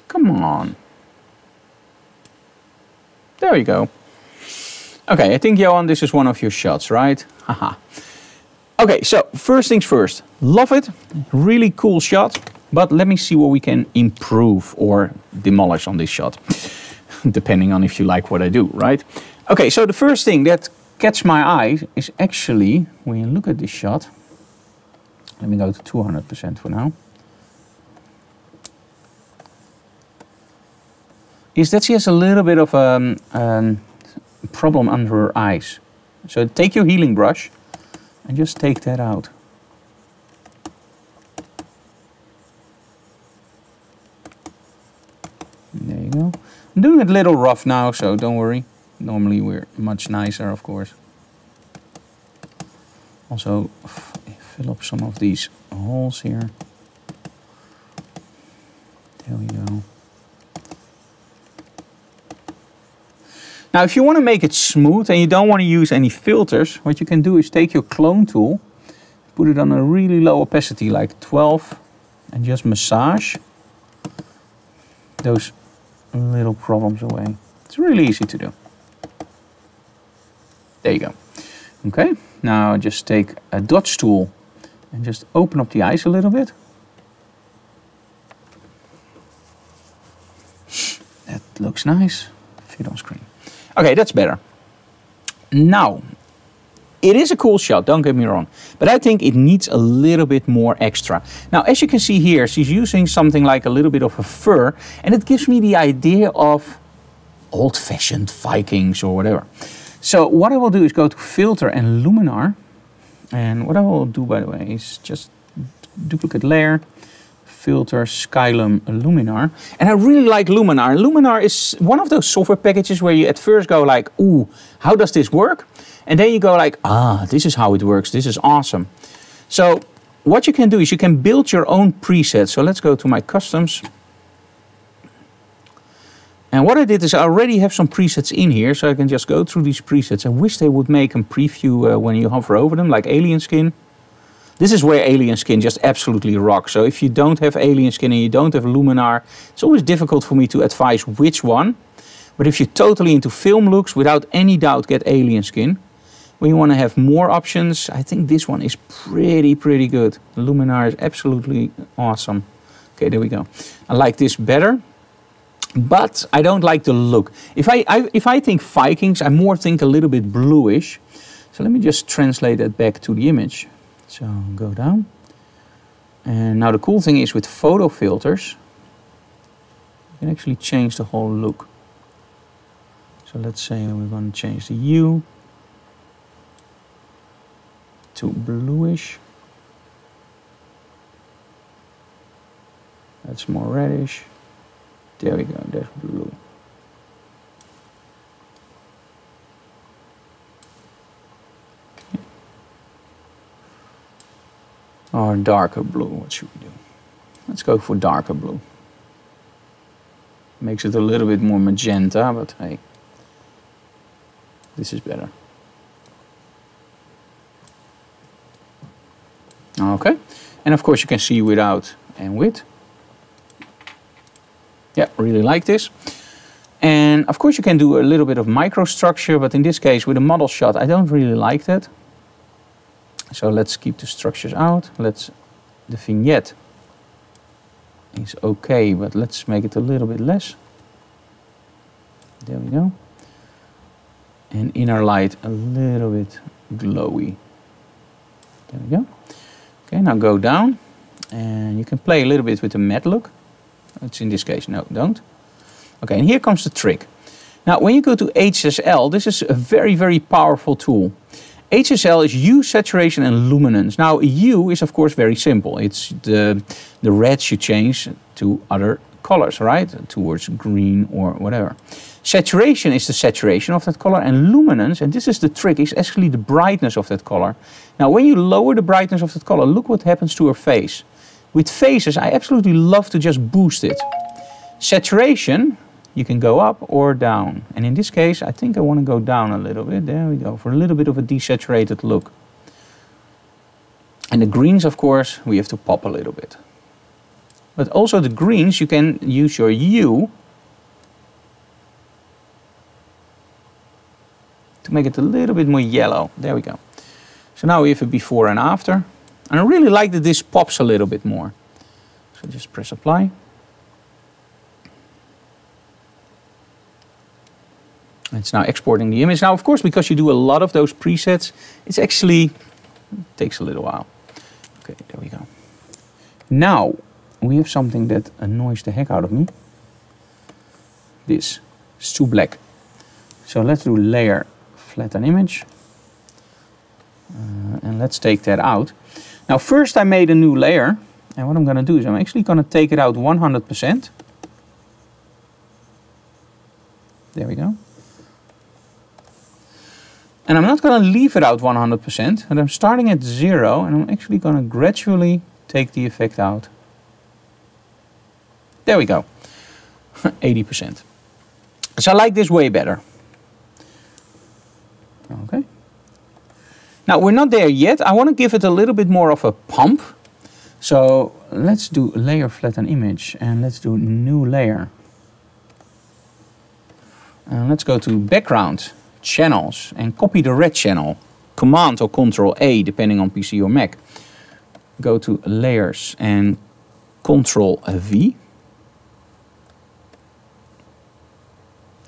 Come on. There we go. Okay, I think, Johan, this is one of your shots, right? Haha. Okay, so first things first. Love it. Really cool shot. But let me see what we can improve or demolish on this shot. Depending on if you like what I do, right? Okay, so the first thing that catch my eye is actually, when you look at this shot, let me go to 200% for now, is that she has a little bit of a problem under her eyes. So take your healing brush and just take that out. There you go. I'm doing it a little rough now, so don't worry. Normally we're much nicer, of course. Also, fill up some of these holes here. There we go. Now, if you want to make it smooth and you don't want to use any filters, what you can do is take your clone tool, put it on a really low opacity, like 12, and just massage those little problems away. It's really easy to do. There you go. Okay, now just take a dodge tool and just open up the eyes a little bit. That looks nice. Fit on screen. Okay, that's better. Now, it is a cool shot, don't get me wrong, but I think it needs a little bit more extra. Now, as you can see here, she's using something like a little bit of a fur, and it gives me the idea of old-fashioned Vikings or whatever. So what I will do is go to Filter and Luminar, and what I will do, by the way, is just duplicate layer, Filter, Skylum, Luminar. And I really like Luminar. Luminar is one of those software packages where you at first go like, ooh, how does this work? And then you go like, ah, this is how it works. This is awesome. So what you can do is you can build your own presets. So let's go to my customs. And what I did is I already have some presets in here, so I can just go through these presets. I wish they would make a preview when you hover over them, like Alien Skin. This is where Alien Skin just absolutely rocks. So if you don't have Alien Skin and you don't have Luminar, it's always difficult for me to advise which one. But if you're totally into film looks, without any doubt, get Alien Skin. When you want to have more options, I think this one is pretty good. Luminar is absolutely awesome. Okay, there we go. I like this better, but I don't like the look. If I think Vikings, I more think a little bit bluish. So let me just translate that back to the image. So go down. And now the cool thing is with photo filters, you can actually change the whole look. So let's say we're going to change the hue to bluish. That's more reddish. There we go, that's blue. Okay. Or darker blue, what should we do? Let's go for darker blue. Makes it a little bit more magenta, but hey, this is better. Okay, and of course you can see without and with. Yeah, really like this. And of course you can do a little bit of microstructure, but in this case with a model shot I don't really like that. So let's keep the structures out. The vignette is okay, but let's make it a little bit less. There we go. And inner light a little bit glowy. There we go. Okay, now go down and you can play a little bit with the matte look. It's in this case, no, don't. Okay, and here comes the trick. Now, when you go to HSL, this is a very, very powerful tool. HSL is hue, saturation, and luminance. Now, hue is, of course, very simple. It's the reds you change to other colors, right? Towards green or whatever. Saturation is the saturation of that color, and luminance, and this is the trick, is actually the brightness of that color. Now, when you lower the brightness of that color, look what happens to her face. With faces, I absolutely love to just boost it. Saturation, you can go up or down. And in this case, I think I want to go down a little bit. There we go, for a little bit of a desaturated look. And the greens, of course, we have to pop a little bit. But also the greens, you can use your hue to make it a little bit more yellow. There we go. So now we have a before and after. And I really like that this pops a little bit more. So just press apply. It's now exporting the image. Now, of course, because you do a lot of those presets, it takes a little while. Okay, there we go. Now, we have something that annoys the heck out of me. This. It's too black. So let's do layer, flatten image. And let's take that out. Now, first I made a new layer. And what I'm going to do is I'm actually going to take it out 100%. There we go. And I'm not going to leave it out 100%, and I'm starting at 0, and I'm actually going to gradually take the effect out. There we go, 80%. So I like this way better. Okay. Now we're not there yet. I want to give it a little bit more of a pump. So let's do layer flatten image, and let's do new layer. And let's go to background. Channels and copy the red channel, Command or Control A depending on PC or Mac. Go to layers and Control V,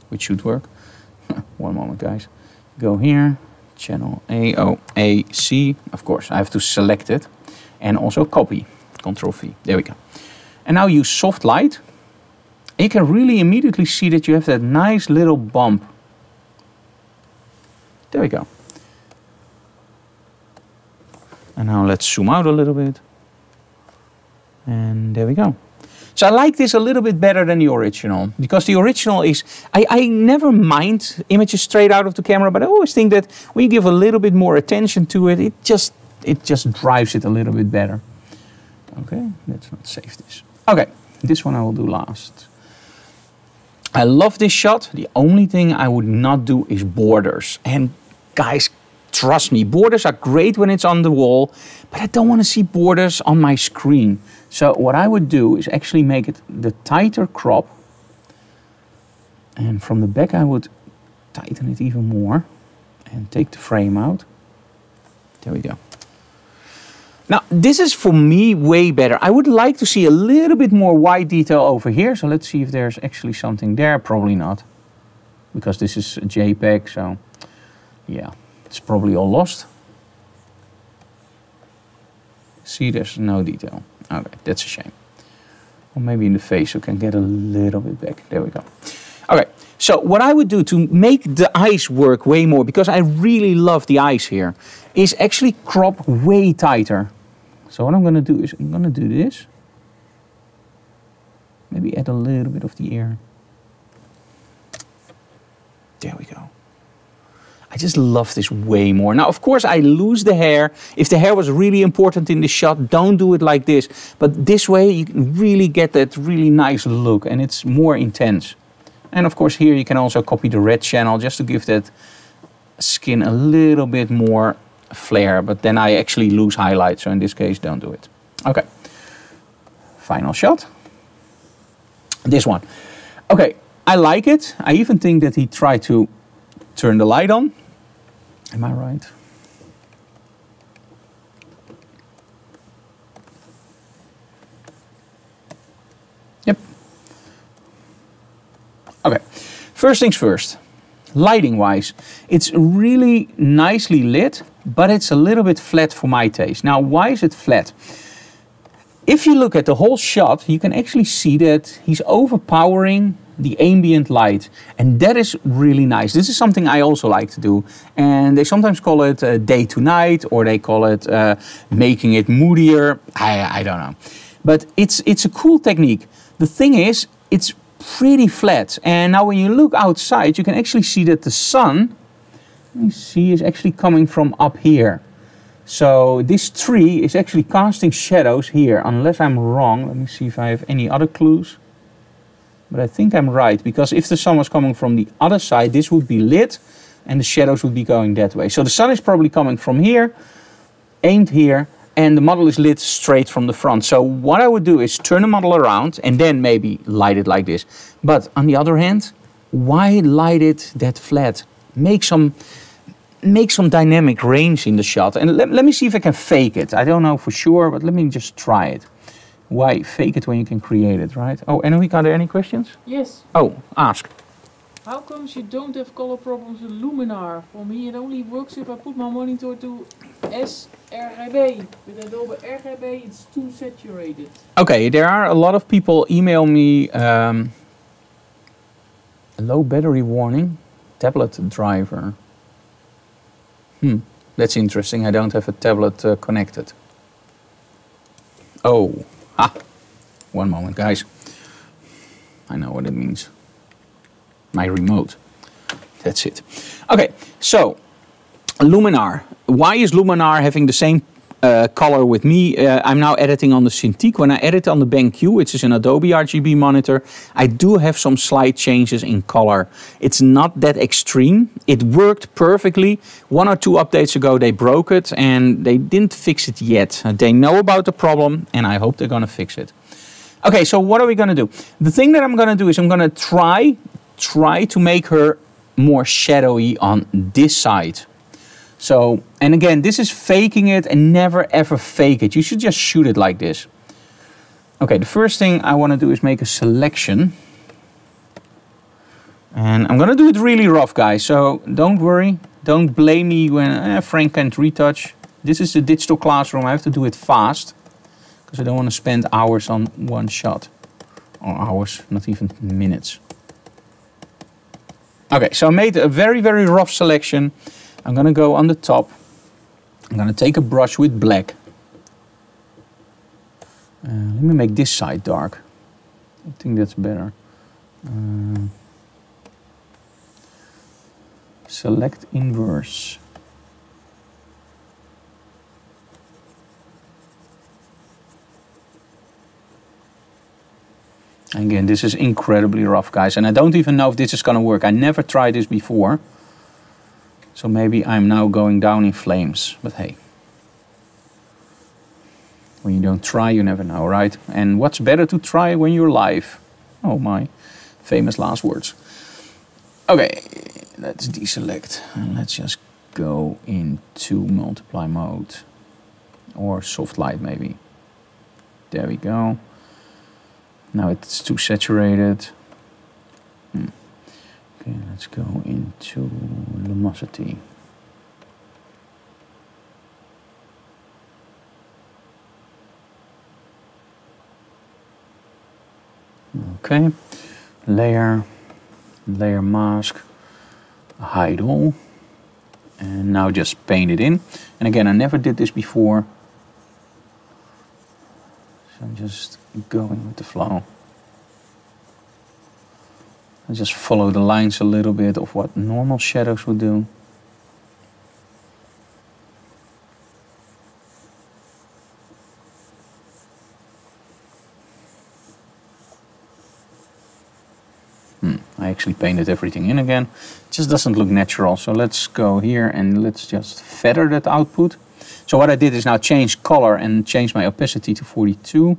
which should work. One moment, guys. Go here, channel A, O, A, C. Of course, I have to select it, and also copy, Control V. There we go. And now use soft light. You can really immediately see that you have that nice little bump. There we go. And now let's zoom out a little bit. And there we go. So I like this a little bit better than the original, because the original is, I never mind images straight out of the camera, but I always think that when you give a little bit more attention to it, it just drives it a little bit better. Okay, let's not save this. Okay, this one I will do last. I love this shot. The only thing I would not do is borders. And guys, trust me, borders are great when it's on the wall, but I don't want to see borders on my screen. So what I would do is actually make it the tighter crop. And from the back I would tighten it even more and take the frame out. There we go. Now, this is for me way better. I would like to see a little bit more white detail over here. So let's see if there's actually something there. Probably not, because this is a JPEG, so yeah, it's probably all lost. See, there's no detail. Okay, that's a shame. Or maybe in the face, you can get a little bit back. There we go. Okay, so what I would do to make the eyes work way more, because I really love the eyes here, is actually crop way tighter. So what I'm going to do is I'm going to do this. Maybe add a little bit of the ear. There we go. I just love this way more. Now, of course, I lose the hair. If the hair was really important in the shot, don't do it like this. But this way, you can really get that really nice look, and it's more intense. And of course, here you can also copy the red channel just to give that skin a little bit more flare, but then I actually lose highlight. So in this case, don't do it. Okay, final shot. This one. Okay, I like it. I even think that he tried to turn the light on. Am I right? Yep. Okay, first things first. Lighting wise, it's really nicely lit, but it's a little bit flat for my taste. Now, why is it flat? If you look at the whole shot, you can actually see that he's overpowering the ambient light, and that is really nice. This is something I also like to do, and they sometimes call it day to night, or they call it making it moodier. I don't know, but it's a cool technique. The thing is, it's pretty flat, and now when you look outside, you can actually see that the sun, let me see, is actually coming from up here. So this tree is actually casting shadows here, unless I'm wrong. Let me see if I have any other clues. But I think I'm right, because if the sun was coming from the other side, this would be lit and the shadows would be going that way. So the sun is probably coming from here, aimed here, and the model is lit straight from the front. So what I would do is turn the model around and then maybe light it like this. But on the other hand, why light it that flat? Make some dynamic range in the shot. And let me see if I can fake it. I don't know for sure, but let me just try it. Why fake it when you can create it, right? Oh, Enrique, are there any questions? Yes. Oh, ask. How comes you don't have color problems with Luminar? For me, it only works if I put my monitor to sRGB. With Adobe RGB, it's too saturated. Okay, there are a lot of people email me a low battery warning, tablet driver. That's interesting. I don't have a tablet connected. Oh, one moment, guys. I know what it means. My remote. That's it. Okay, so Luminar. Why is Luminar having the same color with me? I'm now editing on the Cintiq. When I edit on the BenQ, which is an Adobe RGB monitor, I do have some slight changes in color. It's not that extreme. It worked perfectly. 1 or 2 updates ago, they broke it and they didn't fix it yet. They know about the problem and I hope they're going to fix it. Okay, so what are we going to do? The thing that I'm going to do is I'm going to try to make her more shadowy on this side. So, and again, this is faking it, and never ever fake it. You should just shoot it like this. Okay, the first thing I want to do is make a selection. And I'm going to do it really rough, guys. So don't worry. Don't blame me when Frank can't retouch. This is the digital classroom. I have to do it fast, because I don't want to spend hours on one shot. Or hours, not even minutes. Okay, so I made a very, very rough selection. I'm going to go on the top. I'm going to take a brush with black. Let me make this side dark. I think that's better. Select inverse. Again, this is incredibly rough, guys. And I don't even know if this is going to work. I never tried this before. So maybe I'm now going down in flames, but hey. When you don't try, you never know, right? And what's better to try when you're live? Oh, my famous last words. Okay, let's deselect. And let's just go into multiply mode. Or soft light, maybe. There we go. Now it's too saturated. Okay, let's go into luminosity. Okay, layer mask, hide all, and now just paint it in. And again, I never did this before, so I'm just going with the flow. I just follow the lines a little bit of what normal shadows would do. I actually painted everything in again. It just doesn't look natural. So let's go here and let's just feather that output. So what I did is now change color and change my opacity to 42.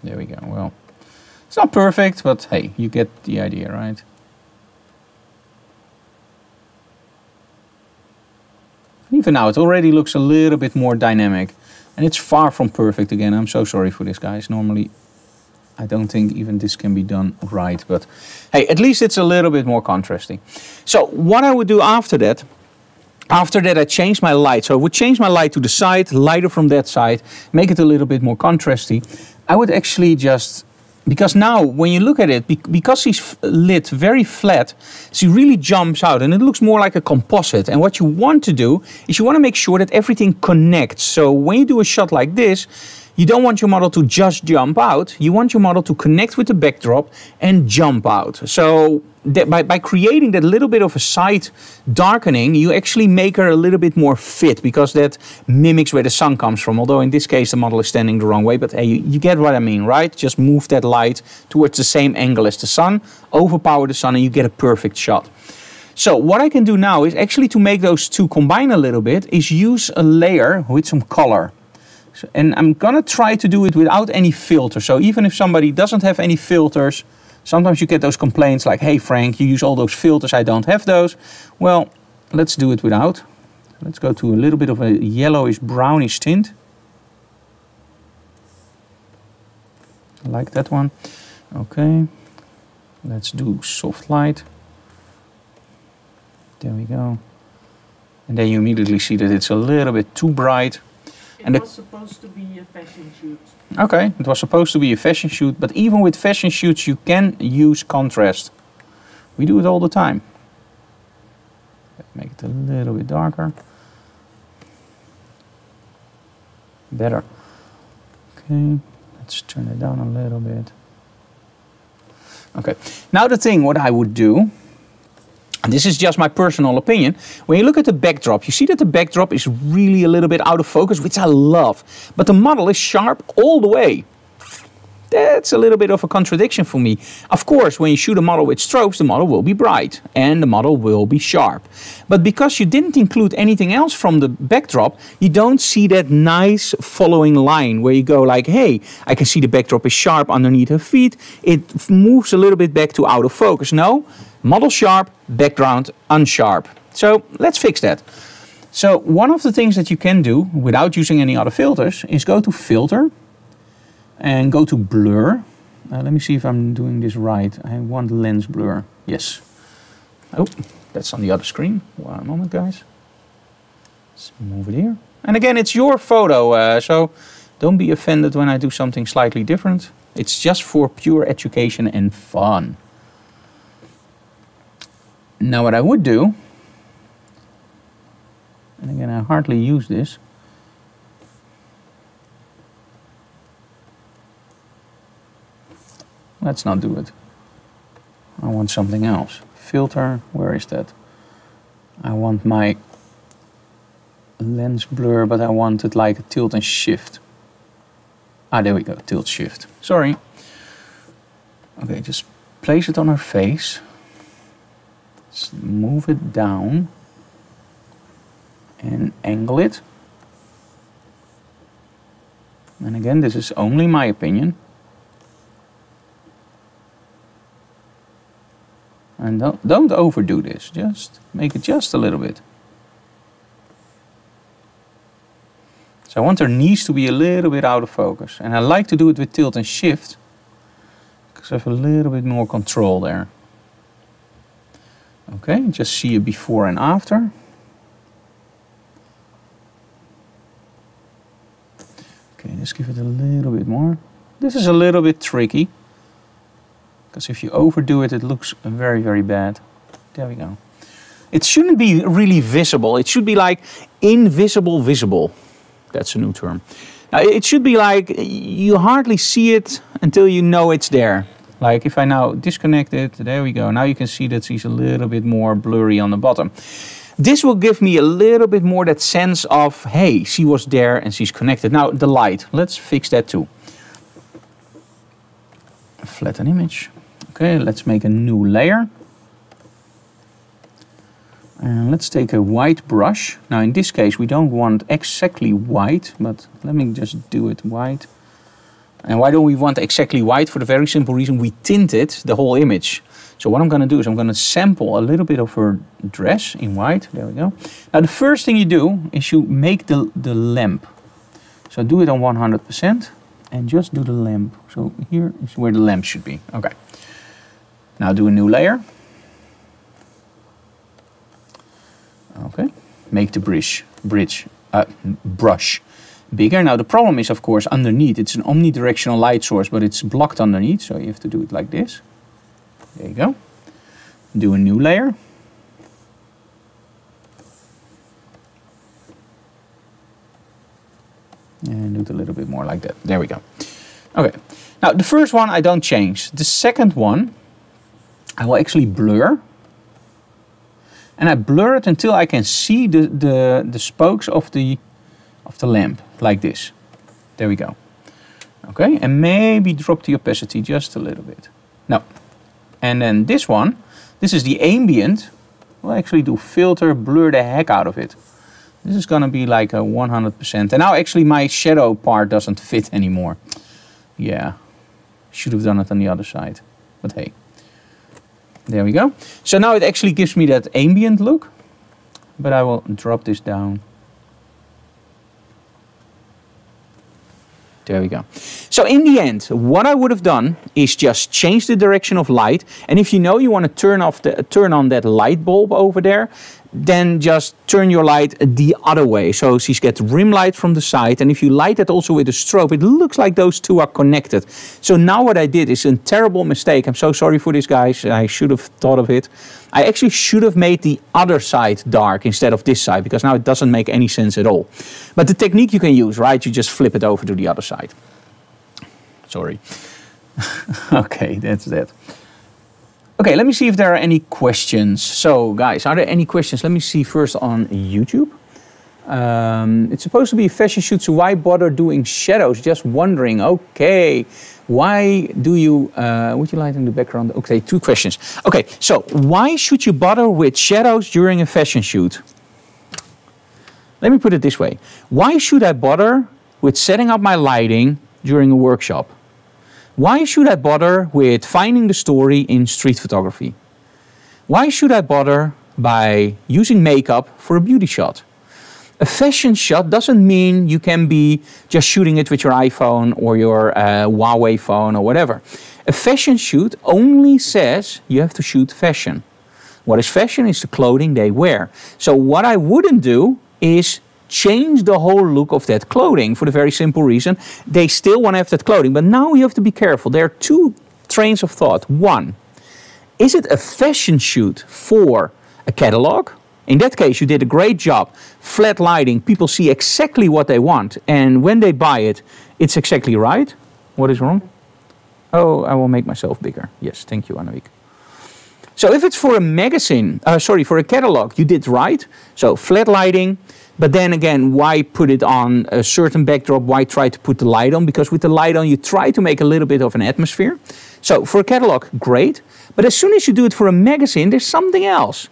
There we go. Well, it's not perfect, but hey, you get the idea, right? Even now, it already looks a little bit more dynamic. And it's far from perfect again. I'm so sorry for this, guys. Normally, I don't think even this can be done right. But hey, at least it's a little bit more contrasting. So what I would do after that I changed my light. So I would change my light to the side, lighter from that side, make it a little bit more contrasty. I would actually just, because now when you look at it, because he's lit very flat, she really jumps out and it looks more like a composite. And what you want to do is you want to make sure that everything connects. So when you do a shot like this, you don't want your model to just jump out. You want your model to connect with the backdrop and jump out. So by creating that little bit of a side darkening, you actually make her a little bit more fit, because that mimics where the sun comes from. Although in this case the model is standing the wrong way, but hey, you get what I mean, right? Just move that light towards the same angle as the sun, overpower the sun, and you get a perfect shot. So what I can do now is actually, to make those two combine a little bit, is use a layer with some color. And I'm gonna try to do it without any filter. So even if somebody doesn't have any filters, sometimes you get those complaints like, hey Frank, you use all those filters, I don't have those. Well, let's do it without. Let's go to a little bit of a yellowish brownish tint. I like that one. Okay, let's do soft light. There we go. And then you immediately see that it's a little bit too bright. It was supposed to be a fashion shoot. Okay, it was supposed to be a fashion shoot, but even with fashion shoots you can use contrast. We do it all the time. Make it a little bit darker. Better. Okay, let's turn it down a little bit. Okay, now the thing what I would do, and this is just my personal opinion, when you look at the backdrop, you see that the backdrop is really a little bit out of focus, which I love. But the model is sharp all the way. That's a little bit of a contradiction for me. Of course, when you shoot a model with strobes, the model will be bright and the model will be sharp. But because you didn't include anything else from the backdrop, you don't see that nice following line where you go like, hey, I can see the backdrop is sharp underneath her feet. It moves a little bit back to out of focus. No. Model sharp, background unsharp. So let's fix that. So one of the things that you can do without using any other filters is go to filter and go to blur. Let me see if I'm doing this right. I want lens blur. Yes. Oh, that's on the other screen. One moment, guys. Let's move it here. And again, it's your photo, so don't be offended when I do something slightly different. It's just for pure education and fun. Now what I would do, and again I hardly use this, let's not do it. I want something else. Filter, where is that? I want my lens blur, but I want it like a tilt and shift. Ah, there we go, tilt shift. Sorry. Okay, just place it on her face. Let's move it down and angle it. And again, this is only my opinion. And don't overdo this, just make it just a little bit. So I want her knees to be a little bit out of focus. And I like to do it with tilt and shift, because I have a little bit more control there. Okay, just see a before and after. Okay, let's give it a little bit more. This is a little bit tricky, because if you overdo it, it looks very, very bad. There we go. It shouldn't be really visible. It should be like invisible visible. That's a new term. Now, it should be like you hardly see it until you know it's there. Like if I now disconnect it, there we go. Now you can see that she's a little bit more blurry on the bottom. This will give me a little bit more that sense of, hey, she was there and she's connected. Now the light, let's fix that too. Flatten image. Okay, let's make a new layer. And let's take a white brush. Now in this case we don't want exactly white, but let me just do it white. And why don't we want exactly white? For the very simple reason we tinted the whole image. So what I'm going to do is I'm going to sample a little bit of her dress in white. There we go. Now the first thing you do is you make the lamp. So do it on 100% and just do the lamp. So here is where the lamp should be. Okay. Now do a new layer. Okay. Make the brush bigger. Now the problem is, of course, underneath. It's an omnidirectional light source, but it's blocked underneath. So you have to do it like this. There you go. Do a new layer. And do it a little bit more like that. There we go. Okay. Now the first one I don't change. The second one I will actually blur. And I blur it until I can see the spokes of the lamp, like this. There we go. Okay, and maybe drop the opacity just a little bit. No. And then this one, this is the ambient. We'll actually do filter, blur the heck out of it. This is gonna be like a 100%. And now actually my shadow part doesn't fit anymore. Yeah, should have done it on the other side, but hey. There we go. So now it actually gives me that ambient look, but I will drop this down. There we go. So in the end, what I would have done is just change the direction of light. And if you know you want to turn on that light bulb over there, then just turn your light the other way. So she gets rim light from the side. And if you light it also with a strobe, it looks like those two are connected. So now what I did is a terrible mistake. I'm so sorry for this, guys. I should have thought of it. I actually should have made the other side dark instead of this side, because now it doesn't make any sense at all. But the technique you can use, right? You just flip it over to the other side. Sorry. Okay, that's that. Okay, let me see if there are any questions. So, guys, are there any questions? Let me see first on YouTube. It's supposed to be a fashion shoot, so why bother doing shadows? Just wondering. Okay, why do you... would you lighten the background? Okay, 2 questions. Okay, so why should you bother with shadows during a fashion shoot? Let me put it this way. Why should I bother with setting up my lighting during a workshop? Why should I bother with finding the story in street photography? Why should I bother by using makeup for a beauty shot? A fashion shot doesn't mean you can be just shooting it with your iPhone or your Huawei phone or whatever. A fashion shoot only says you have to shoot fashion. What is fashion is the clothing they wear. So what I wouldn't do is change the whole look of that clothing, for the very simple reason they still want to have that clothing. But now you have to be careful. There are 2 trains of thought. 1, is it a fashion shoot for a catalog? In that case, you did a great job. Flat lighting, people see exactly what they want, and when they buy it, it's exactly right. What is wrong? Oh, I will make myself bigger. Yes, thank you, Annemiek. So if it's for a magazine, for a catalog, you did right. So flat lighting. But then again, why put it on a certain backdrop? Why try to put the light on? Because with the light on, you try to make a little bit of an atmosphere. So for a catalog, great. But as soon as you do it for a magazine, there's something else.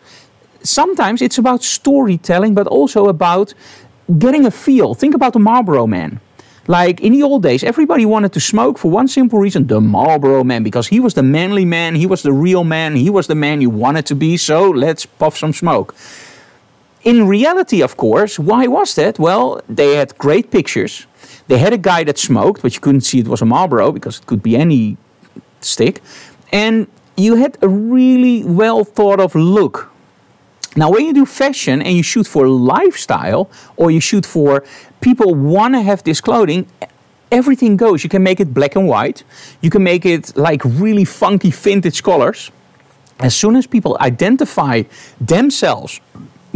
Sometimes it's about storytelling, but also about getting a feel. Think about the Marlboro Man. Like in the old days, everybody wanted to smoke for one simple reason, the Marlboro Man, because he was the manly man, he was the real man, he was the man you wanted to be, so let's puff some smoke. In reality, of course, why was that? Well, they had great pictures. They had a guy that smoked, but you couldn't see it was a Marlboro because it could be any stick. And you had a really well thought of look. Now, when you do fashion and you shoot for lifestyle, or you shoot for people want to have this clothing, everything goes. You can make it black and white. You can make it like really funky vintage colors. As soon as people identify themselves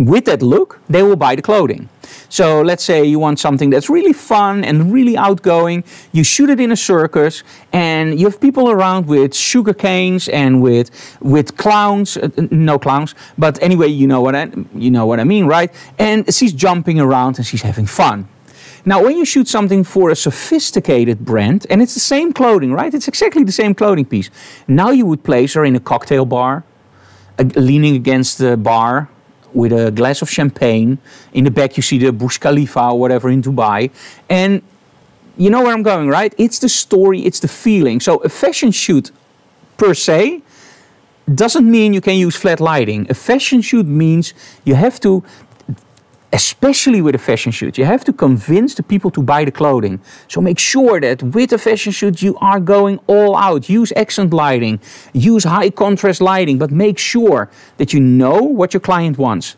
with that look, they will buy the clothing. So let's say you want something that's really fun and really outgoing. You shoot it in a circus and you have people around with sugar canes and with clowns. No clowns, but anyway, you know what I mean, right? And she's jumping around and she's having fun. Now, when you shoot something for a sophisticated brand, and it's the same clothing, right? It's exactly the same clothing piece. Now you would place her in a cocktail bar, leaning against the bar, with a glass of champagne. In the back you see the Burj Khalifa or whatever in Dubai. And you know where I'm going, right? It's the story, it's the feeling. So a fashion shoot per se doesn't mean you can use flat lighting. A fashion shoot means you have to, especially with a fashion shoot, you have to convince the people to buy the clothing. So make sure that with a fashion shoot you are going all out. Use accent lighting, use high contrast lighting, but make sure that you know what your client wants.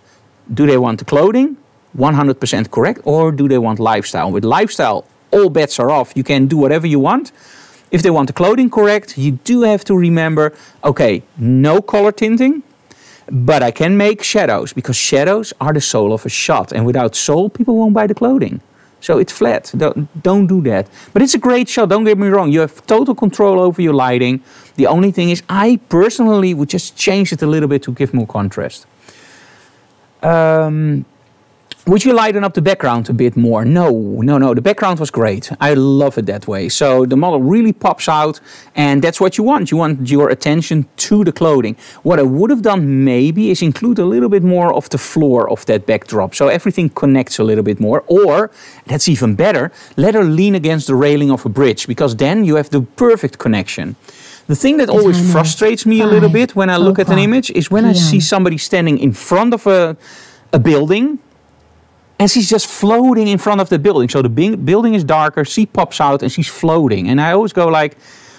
Do they want the clothing? 100% correct. Or do they want lifestyle? With lifestyle, all bets are off. You can do whatever you want. If they want the clothing correct, you do have to remember, okay, no color tinting, but I can make shadows, because shadows are the soul of a shot. And without soul, people won't buy the clothing. So it's flat. Don't do that. But it's a great shot, don't get me wrong. You have total control over your lighting. The only thing is, I personally would just change it a little bit to give more contrast. Would you lighten up the background a bit more? No. The background was great. I love it that way. So the model really pops out, and that's what you want. You want your attention to the clothing. What I would have done maybe is include a little bit more of the floor of that backdrop, so everything connects a little bit more. Or, that's even better, let her lean against the railing of a bridge, because then you have the perfect connection. The thing that always frustrates me a little bit when I look at an image is when I see somebody standing in front of a building, and she's just floating in front of the building. So the building is darker, she pops out and she's floating. And I always go like,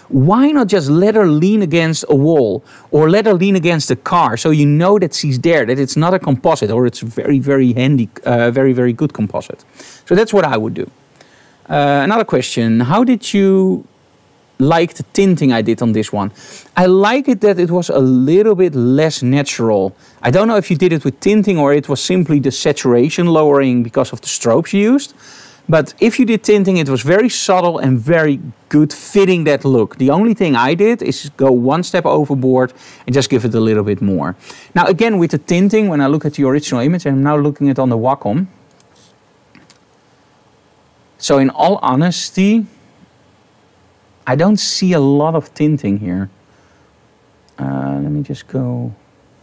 why not just let her lean against a wall or let her lean against a car, so you know that she's there, that it's not a composite, or it's very, very handy, very good composite. So that's what I would do. Another question, how did you like the tinting I did on this one? I like it that it was a little bit less natural. I don't know if you did it with tinting or it was simply the saturation lowering because of the strobes you used. But if you did tinting, it was very subtle and very good fitting that look. The only thing I did is go one step overboard and just give it a little bit more. Now again, with the tinting, when I look at the original image, I'm now looking at it on the Wacom. So in all honesty, I don't see a lot of tinting here. Let me just go,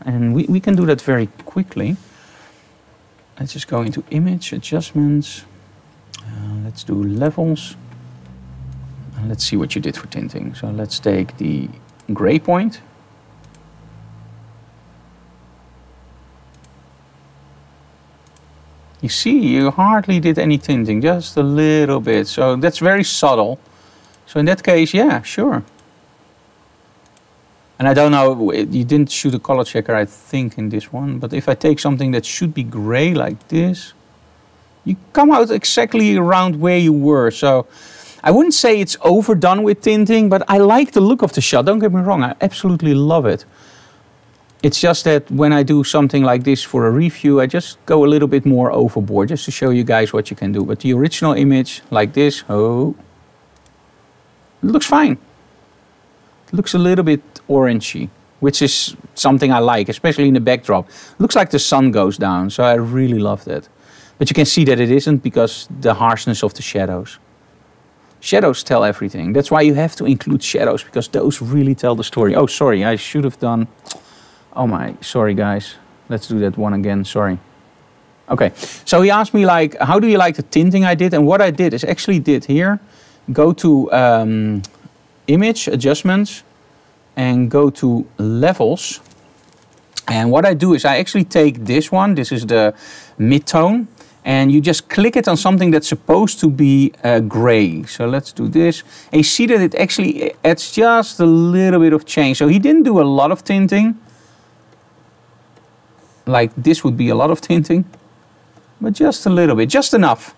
and we can do that very quickly. Let's just go into image, adjustments. Let's do levels. And let's see what you did for tinting. So let's take the gray point. You see, you hardly did any tinting, just a little bit. So that's very subtle. So in that case, yeah, sure. And I don't know, you didn't shoot a color checker, I think, in this one. But if I take something that should be gray like this, you come out exactly around where you were. So I wouldn't say it's overdone with tinting, but I like the look of the shot. Don't get me wrong, I absolutely love it. It's just that when I do something like this for a review, I just go a little bit more overboard, just to show you guys what you can do. But the original image, like this, oh, it looks fine. It looks a little bit orangey, which is something I like, especially in the backdrop. It looks like the sun goes down, so I really love that. But you can see that it isn't because the harshness of the shadows. Shadows tell everything. That's why you have to include shadows, because those really tell the story. Oh, sorry, I should have done... Oh my, sorry guys. Let's do that one again, sorry. Okay, so he asked me like, how do you like the tinting I did? And what I did is actually did here, go to image adjustments and go to levels. And what I do is I actually take this one, this is the mid-tone, and you just click it on something that's supposed to be gray. So let's do this. And you see that it actually adds just a little bit of change. So he didn't do a lot of tinting. Like this would be a lot of tinting, but just a little bit, just enough.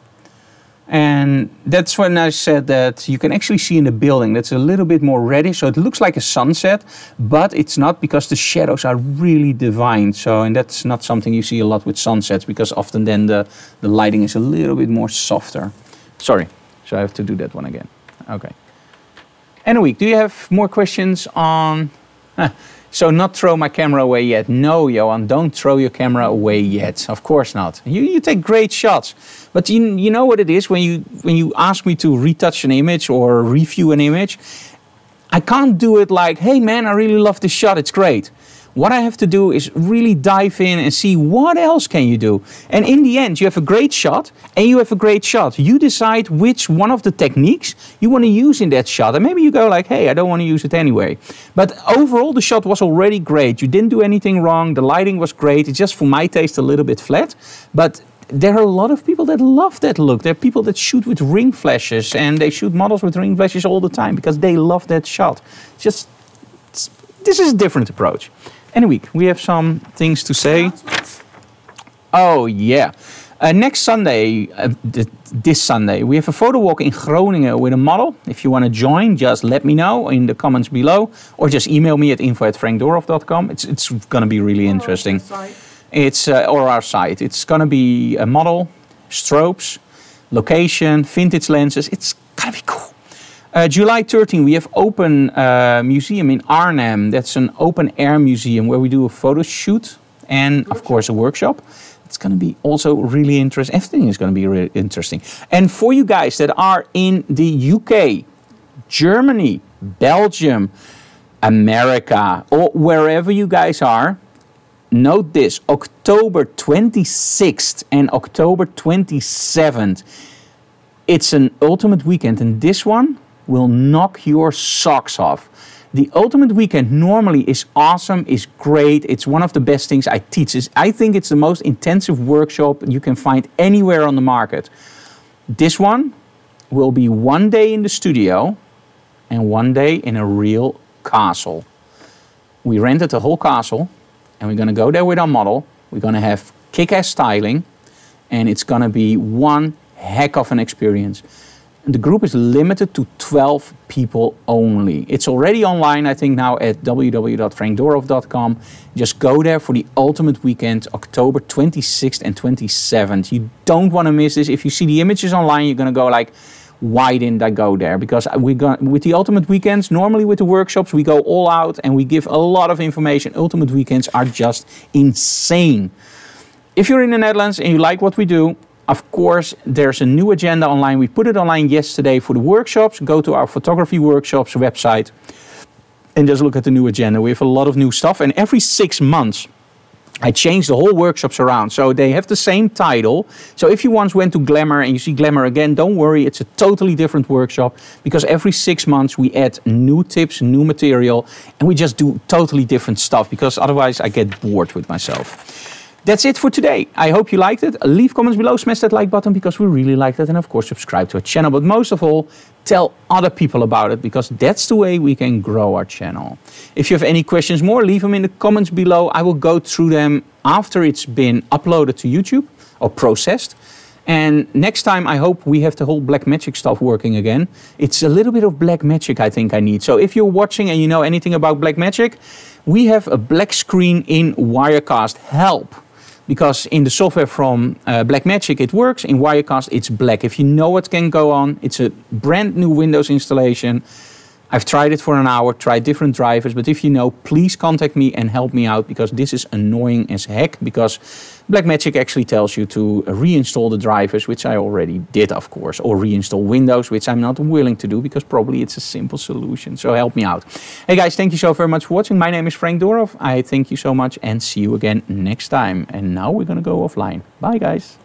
And that's when I said that you can actually see in the building that's a little bit more reddish. So it looks like a sunset, but it's not, because the shadows are really divine. So, and that's not something you see a lot with sunsets, because often then the lighting is a little bit more softer. Sorry, so I have to do that one again. Okay. Anyway, do you have more questions on... So not throw my camera away yet. No, Johan, don't throw your camera away yet. Of course not. You take great shots. But you know what it is when you ask me to retouch an image or review an image, I can't do it like, hey man, I really love this shot, it's great. What I have to do is really dive in and see what else can you do. And in the end, you have a great shot and you have a great shot. You decide which one of the techniques you want to use in that shot. And maybe you go like, hey, I don't want to use it anyway. But overall, the shot was already great. You didn't do anything wrong. The lighting was great. It's just for my taste a little bit flat. But there are a lot of people that love that look. There are people that shoot with ring flashes, and they shoot models with ring flashes all the time because they love that shot. This is a different approach. Anyway, we have some things to say. Oh yeah. Next Sunday, this Sunday, we have a photo walk in Groningen with a model. If you want to join, just let me know in the comments below, or just email me at info@frankdoorhof.com. It's going to be really interesting. It's or our site. It's going to be a model, strobes, location, vintage lenses. It's going to be cool. July 13, we have open museum in Arnhem. That's an open air museum where we do a photo shoot and of course a workshop. It's going to be also really interesting. Everything is going to be really interesting. And for you guys that are in the UK, Germany, Belgium, America, or wherever you guys are, note this, October 26th and October 27th. It's an ultimate weekend, and this one will knock your socks off. The ultimate weekend normally is awesome, is great. It's one of the best things I teach. I think it's the most intensive workshop you can find anywhere on the market. This one will be 1 day in the studio and 1 day in a real castle. We rented the whole castle and we're going to go there with our model. We're going to have kick-ass styling and it's going to be one heck of an experience. The group is limited to 12 people only. It's already online, I think, now at www.frankdoorhof.com. Just go there for the ultimate weekend, October 26th and 27th. You don't want to miss this. If you see the images online, you're going to go like, why didn't I go there? Because with the ultimate weekends, normally with the workshops, we go all out and we give a lot of information. Ultimate weekends are just insane. If you're in the Netherlands and you like what we do, of course, there's a new agenda online. We put it online yesterday for the workshops. Go to our photography workshops website and just look at the new agenda. We have a lot of new stuff. And every 6 months, I change the whole workshops around. So they have the same title. So if you once went to Glamour and you see Glamour again, don't worry. It's a totally different workshop. Because every 6 months, we add new tips, new material. And we just do totally different stuff. Because otherwise, I get bored with myself. That's it for today. I hope you liked it. Leave comments below, smash that like button because we really like that. And of course, subscribe to our channel. But most of all, tell other people about it because that's the way we can grow our channel. If you have any questions more, leave them in the comments below. I will go through them after it's been uploaded to YouTube or processed. And next time, I hope we have the whole Blackmagic stuff working again. It's a little bit of Blackmagic I think I need. So if you're watching and you know anything about Blackmagic, we have a black screen in Wirecast. Help! Because in the software from Blackmagic it works, in Wirecast it's black. If you know what can go on, it's a brand new Windows installation. I've tried it for an hour, tried different drivers, but if you know, please contact me and help me out because this is annoying as heck because Blackmagic actually tells you to reinstall the drivers, which I already did, of course, or reinstall Windows, which I'm not willing to do because probably it's a simple solution. So help me out. Hey guys, thank you so very much for watching. My name is Frank Doorhof. I thank you so much and see you again next time. And now we're going to go offline. Bye guys.